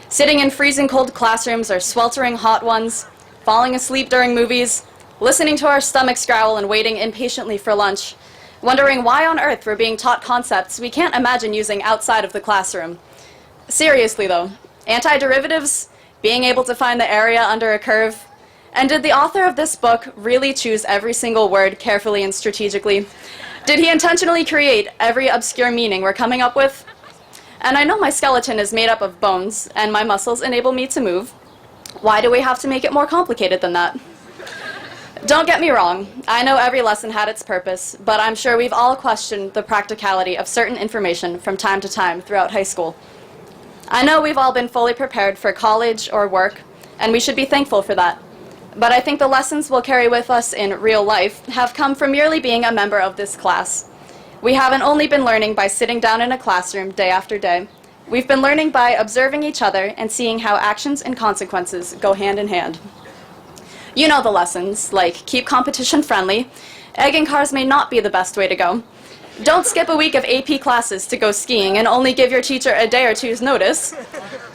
Sitting in freezing cold classrooms or sweltering hot ones, falling asleep during movies, listening to our stomachs growl and waiting impatiently for lunch, wondering why on earth we're being taught concepts we can't imagine using outside of the classroom. Seriously though, antiderivatives, being able to find the area under a curve, and did the author of this book really choose every single word carefully and strategically? Did he intentionally create every obscure meaning we're coming up with? And I know my skeleton is made up of bones, and my muscles enable me to move. Why do we have to make it more complicated than that? Don't get me wrong, I know every lesson had its purpose, but I'm sure we've all questioned the practicality of certain information from time to time throughout high school. I know we've all been fully prepared for college or work, and we should be thankful for that. But I think the lessons we'll carry with us in real life have come from merely being a member of this class. We haven't only been learning by sitting down in a classroom day after day. We've been learning by observing each other and seeing how actions and consequences go hand in hand. You know the lessons, like keep competition friendly, egging cars may not be the best way to go, don't skip a week of AP classes to go skiing and only give your teacher a day or two's notice,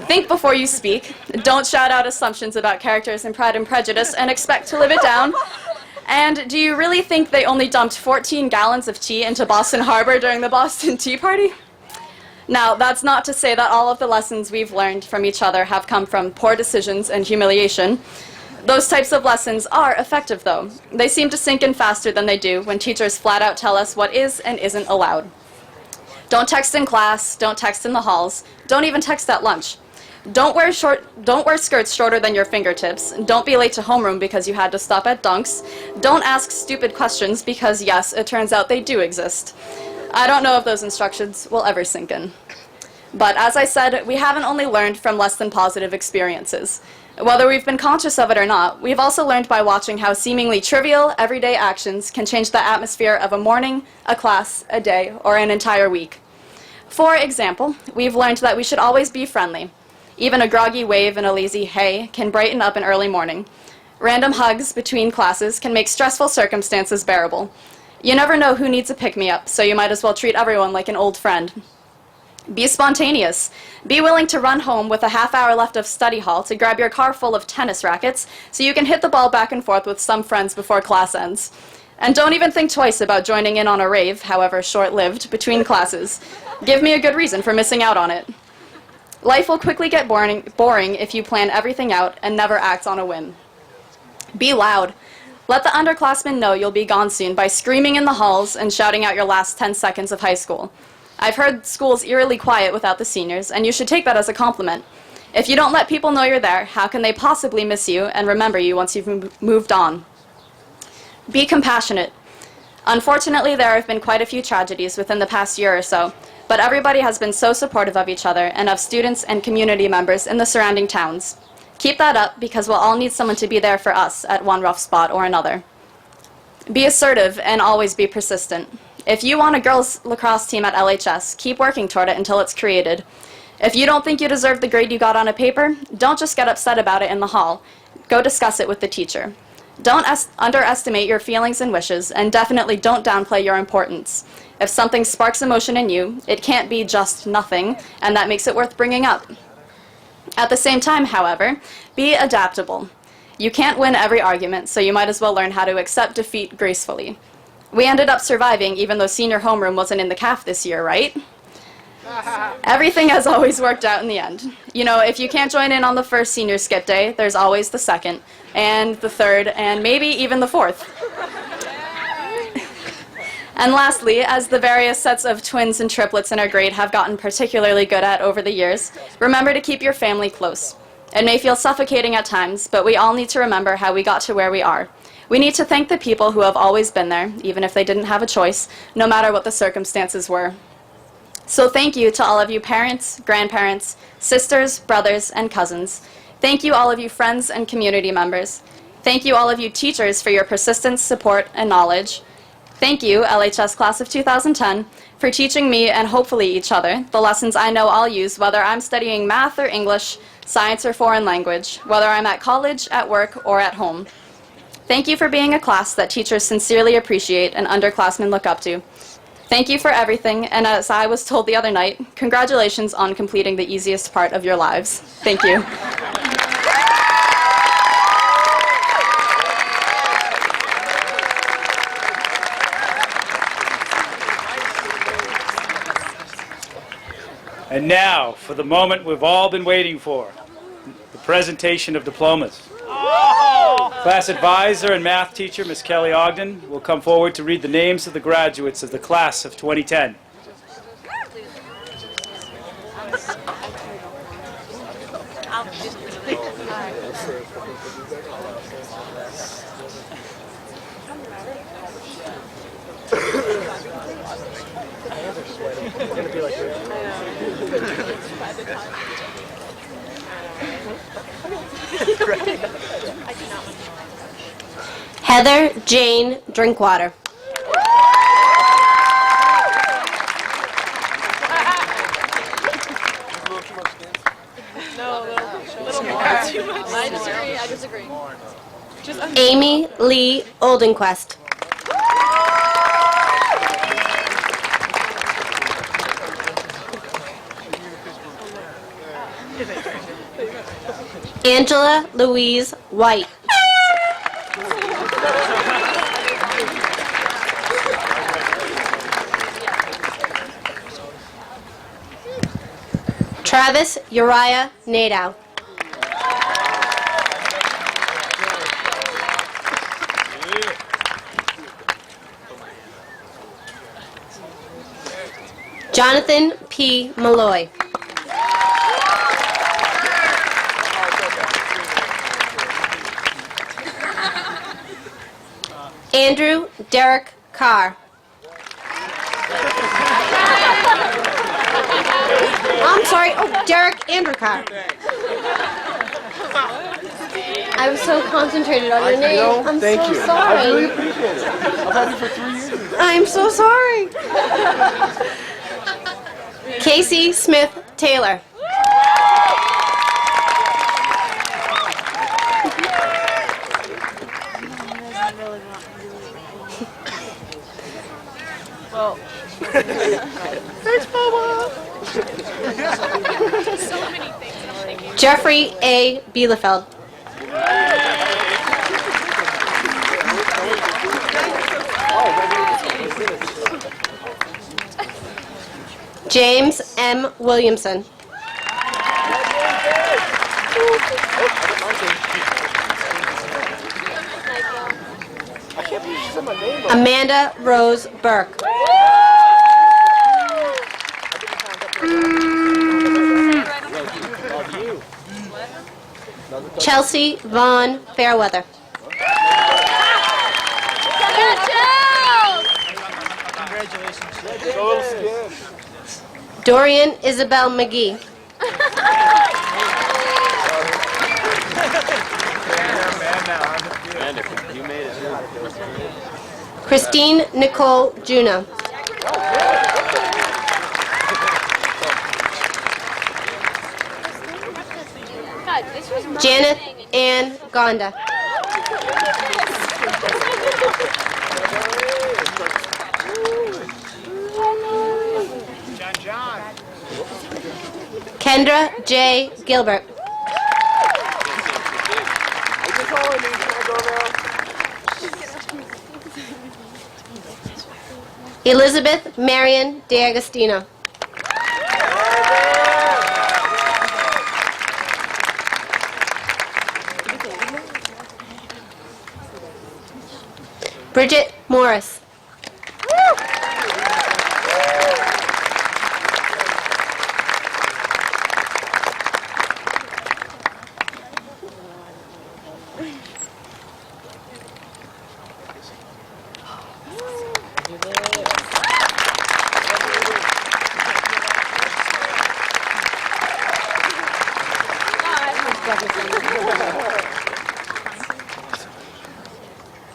think before you speak, don't shout out assumptions about characters in Pride and Prejudice and expect to live it down, and do you really think they only dumped 14 gallons of tea into Boston Harbor during the Boston Tea Party? Now, that's not to say that all of the lessons we've learned from each other have come from poor decisions and humiliation. Those types of lessons are effective, though. They seem to sink in faster than they do when teachers flat out tell us what is and isn't allowed. Don't text in class, don't text in the halls, don't even text at lunch. Don't wear skirts shorter than your fingertips. Don't be late to homeroom because you had to stop at Dunks. Don't ask stupid questions because, yes, it turns out they do exist. I don't know if those instructions will ever sink in. But as I said, we haven't only learned from less than positive experiences. Whether we've been conscious of it or not, we've also learned by watching how seemingly trivial, everyday actions can change the atmosphere of a morning, a class, a day, or an entire week. For example, we've learned that we should always be friendly. Even a groggy wave and a lazy hey can brighten up an early morning. Random hugs between classes can make stressful circumstances bearable. You never know who needs a pick-me-up, so you might as well treat everyone like an old friend. Be spontaneous. Be willing to run home with a half-hour left of study hall to grab your car full of tennis rackets so you can hit the ball back and forth with some friends before class ends. And don't even think twice about joining in on a rave, however short-lived, between classes. Give me a good reason for missing out on it. Life will quickly get boring if you plan everything out and never act on a whim. Be loud. Let the underclassmen know you'll be gone soon by screaming in the halls and shouting out your last 10 seconds of high school. I've heard schools eerily quiet without the seniors, and you should take that as a compliment. If you don't let people know you're there, how can they possibly miss you and remember you once you've moved on? Be compassionate. Unfortunately, there have been quite a few tragedies within the past year or so, but everybody has been so supportive of each other and of students and community members in the surrounding towns. Keep that up because we'll all need someone to be there for us at one rough spot or another. Be assertive and always be persistent. If you want a girls' lacrosse team at LHS, keep working toward it until it's created. If you don't think you deserve the grade you got on a paper, don't just get upset about it in the hall. Go discuss it with the teacher. Don't underestimate your feelings and wishes, and definitely don't downplay your importance. If something sparks emotion in you, it can't be just nothing, and that makes it worth bringing up. At the same time, however, be adaptable. You can't win every argument, so you might as well learn how to accept defeat gracefully. We ended up surviving even though senior homeroom wasn't in the CAF this year, right? Everything has always worked out in the end. You know, if you can't join in on the first senior skip day, there's always the second, and the third, and maybe even the fourth. And lastly, as the various sets of twins and triplets in our grade have gotten particularly good at over the years, remember to keep your family close. It may feel suffocating at times, but we all need to remember how we got to where we are. We need to thank the people who have always been there, even if they didn't have a choice, no matter what the circumstances were. So thank you to all of you parents, grandparents, sisters, brothers, and cousins. Thank you all of you friends and community members. Thank you all of you teachers for your persistence, support, and knowledge. Thank you, LHS Class of 2010, for teaching me and hopefully each other the lessons I know I'll use whether I'm studying math or English, science or foreign language, whether I'm at college, at work, or at home. Thank you for being a class that teachers sincerely appreciate and underclassmen look up to. Thank you for everything, and as I was told the other night, congratulations on completing the easiest part of your lives. Thank you. And now, for the moment we've all been waiting for, the presentation of diplomas. Class advisor and math teacher, Ms. Kelly Ogden, will come forward to read the names of the graduates of the class of 2010. Heather Jane Drinkwater. I disagree. Amy Lee Oldenquist. Angela Louise White. Travis Uriah Nadeau. Jonathan P. Malloy. Andrew Derek Carr. I'm sorry. Oh, Derek Andrew Carr. I was so concentrated on your name. I'm Thank so you. sorry. I really appreciate it. I've had you for 3 years. I'm so sorry. Casey Smith Taylor. Well, Thanks, Mama. so many things I'm thinking. Jeffrey A. Bielefeld. James M. Williamson. Amanda Rose Burke. Chelsea Vaughn Fairweather. Dorian Isabel McGee. Christine Nicole Juno. Janet Ann Gonda. Kendra J. Gilbert. Elizabeth Marion D'Agostino. Bridget Morris.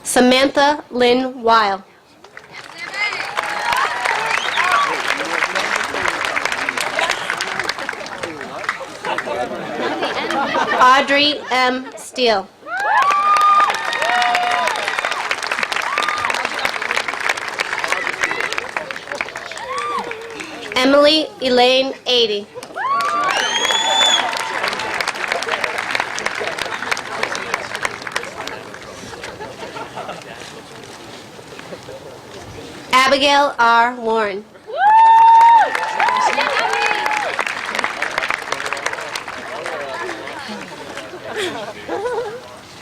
Samantha Lynn Weil. Audrey M. Steele. Emily Elaine Ady. Abigail R. Warren.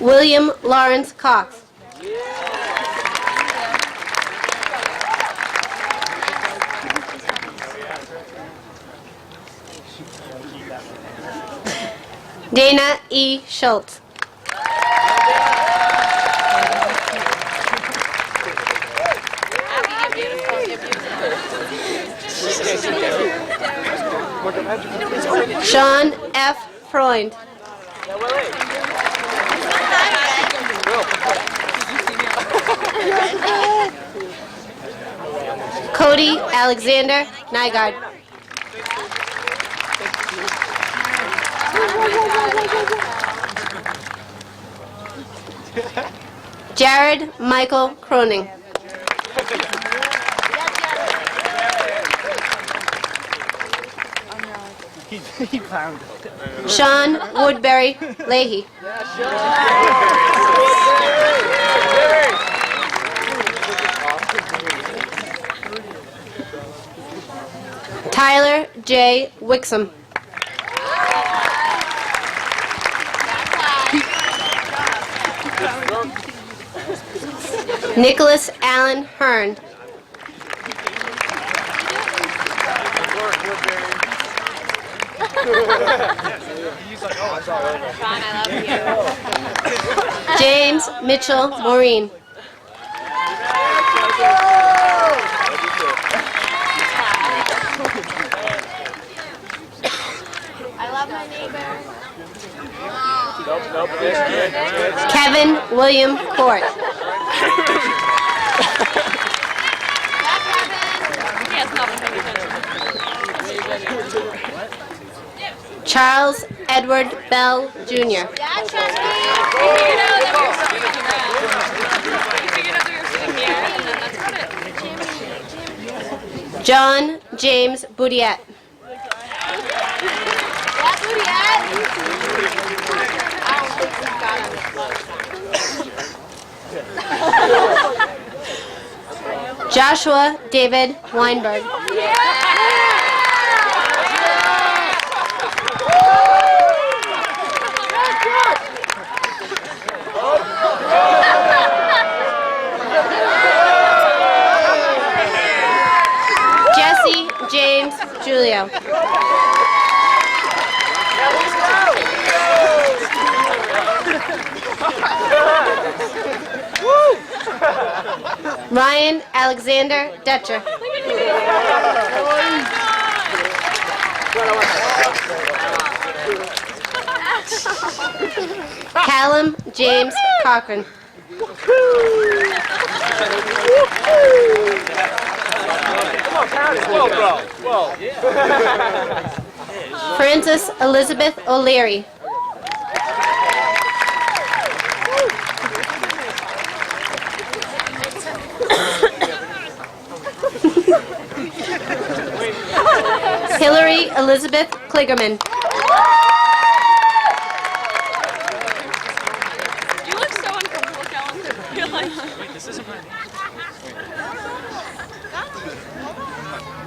William Lawrence Cox. Dana E. Schultz. Sean F. Freund. Cody Alexander Nygaard. Jared Michael Croning. He found it. Sean Woodbury Leahy. Tyler J. Wixom. Nicholas Allen Hearn. James Mitchell Maureen. I love my neighbor. Kevin William Court. Charles Edward Bell Jr. John James Boudiette. Joshua David Weinberg. Jesse James Julio. Ryan Alexander Dutcher. Callum James Cochran. Frances Elizabeth O'Leary. Hillary Elizabeth Kligerman. You look so uncomfortable, Kellen. You're like...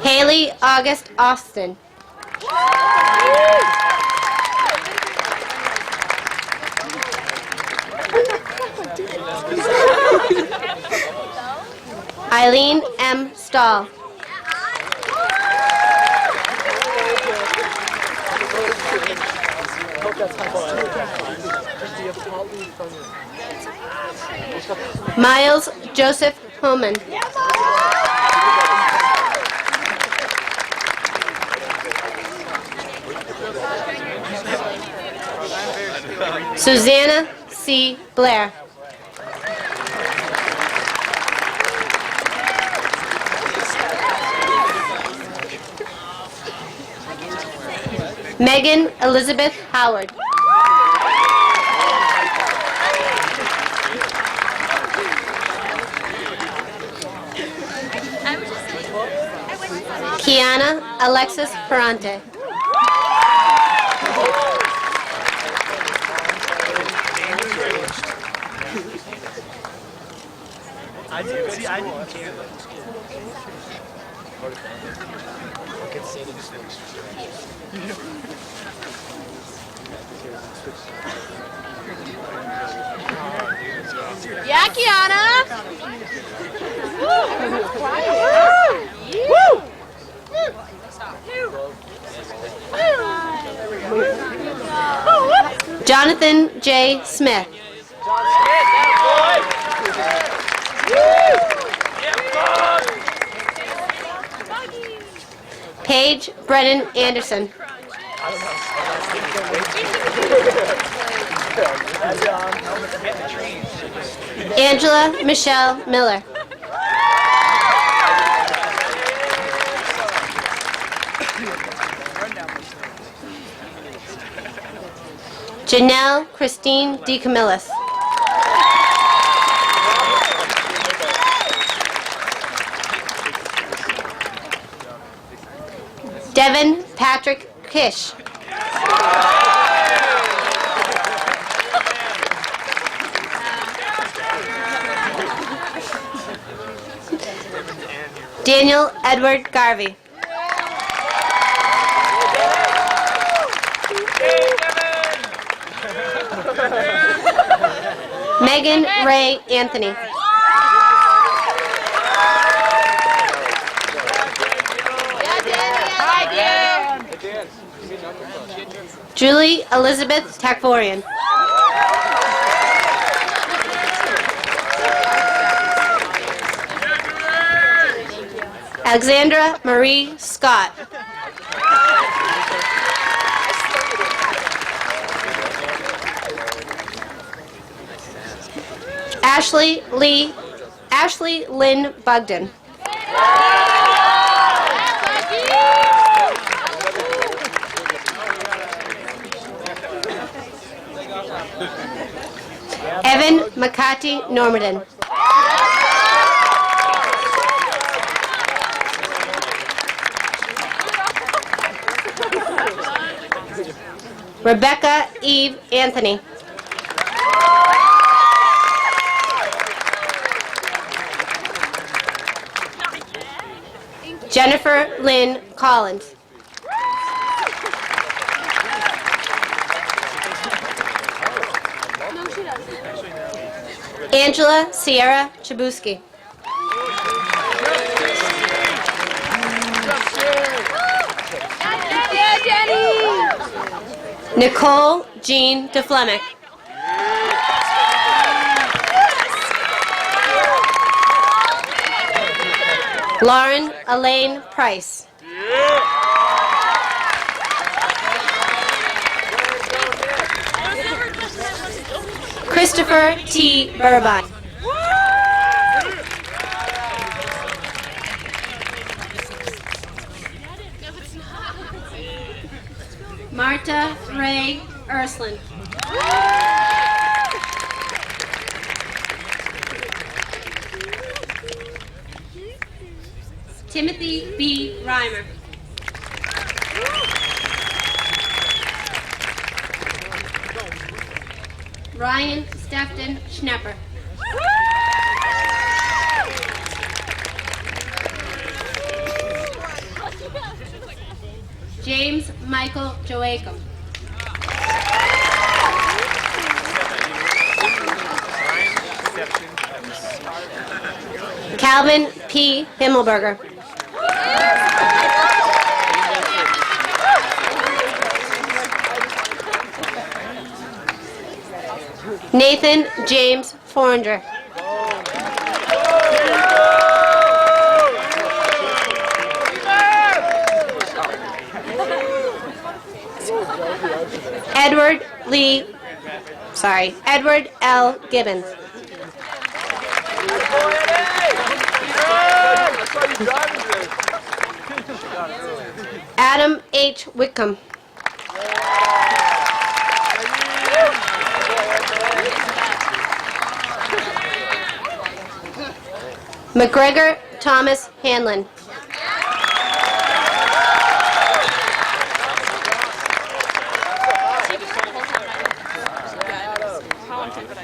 Haley August Austin. Eileen M. Stahl. Miles Joseph Homan. Susanna C. Blair. Megan Elizabeth Howard. Kiana Alexis Ferrante. I didn't care. Yeah, Kiana! Jonathan J. Smith. Paige Brennan Anderson. Angela Michelle Miller. Janelle Christine DeCamillis. Devin Patrick Kish. Daniel Edward Garvey. Megan Ray Anthony. Julie Elizabeth Takforian. Alexandra Marie Scott. Ashley Lynn Bugden. Evan Makati Normaden. Rebecca Eve Anthony. Jennifer Lynn Collins. Angela Sierra Chabuski. Nicole Jean DeFlemick. Lauren Elaine Price. Christopher T. Burbine. Marta Ray Ursland. Timothy B. Reimer. Ryan Stefton Schnepper. James Michael Joachim. Calvin P. Himmelberger. Nathan James Foringer. Edward L. Gibbons. Adam H. Whitcomb. McGregor Thomas Hanlon.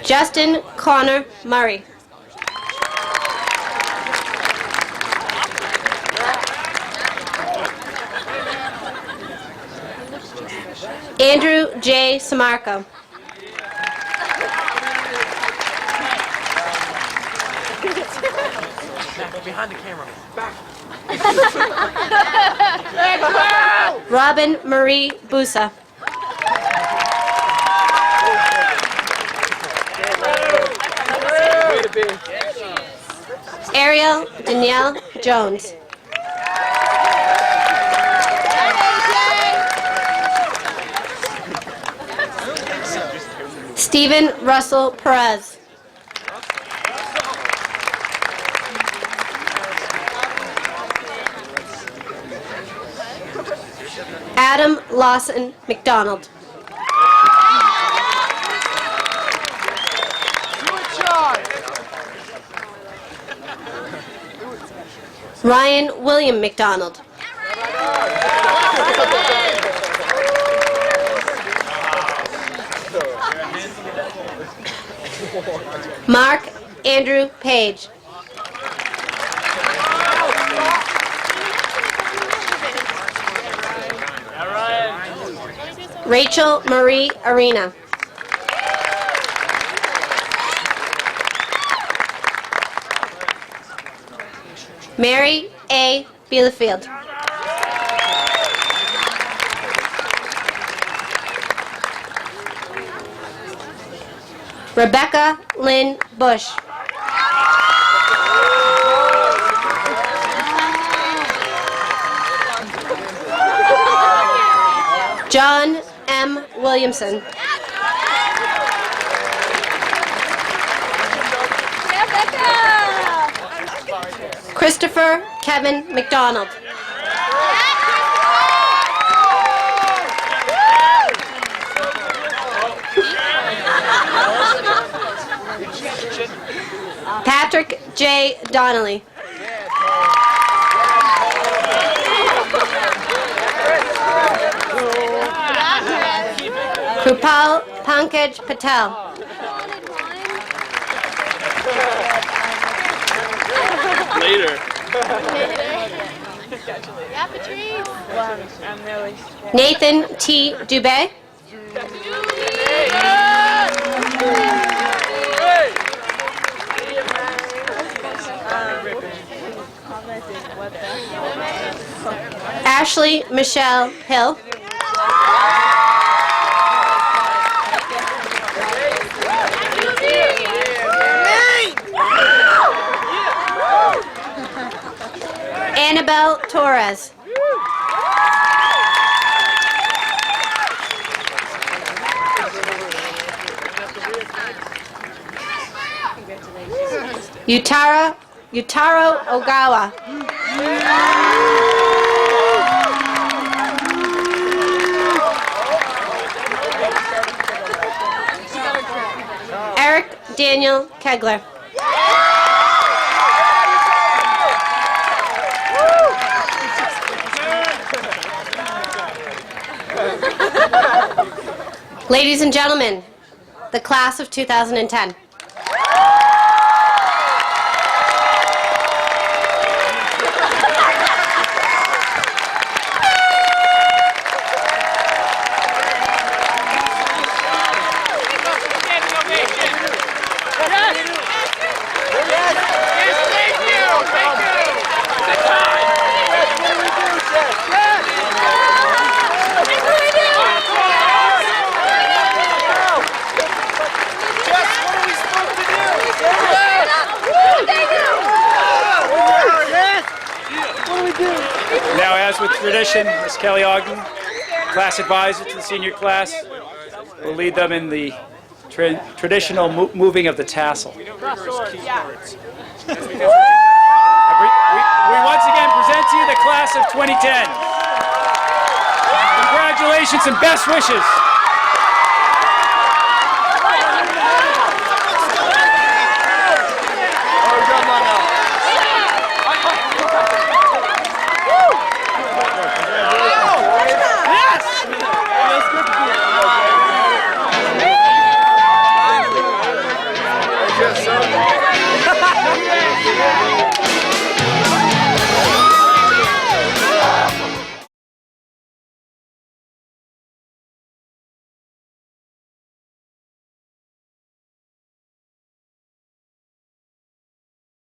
Justin Connor Murray. Andrew J. Samarco. Behind the camera. Robin Marie Busa. Ariel Danielle Jones. Stephen Russell Perez. Adam Lawson McDonald. Ryan William McDonald. Mark Andrew Page. Rachel Marie Arena. Mary A. Bielefeld. Rebecca Lynn Bush. John M. Williamson. Christopher Kevin McDonald. Patrick J. Donnelly. Krupal Pankaj Patel. Later. Nathan T. Dubé. Ashley Michelle Hill. Annabelle Torres. Yutaro Ogawa. Eric Daniel Kegler. Ladies and gentlemen, the class of 2010. Now, as with tradition, Ms. Kelly Ogden, class advisor to the senior class, will lead them in the traditional moving of the tassel. We once again present to you the class of 2010. Congratulations and best wishes.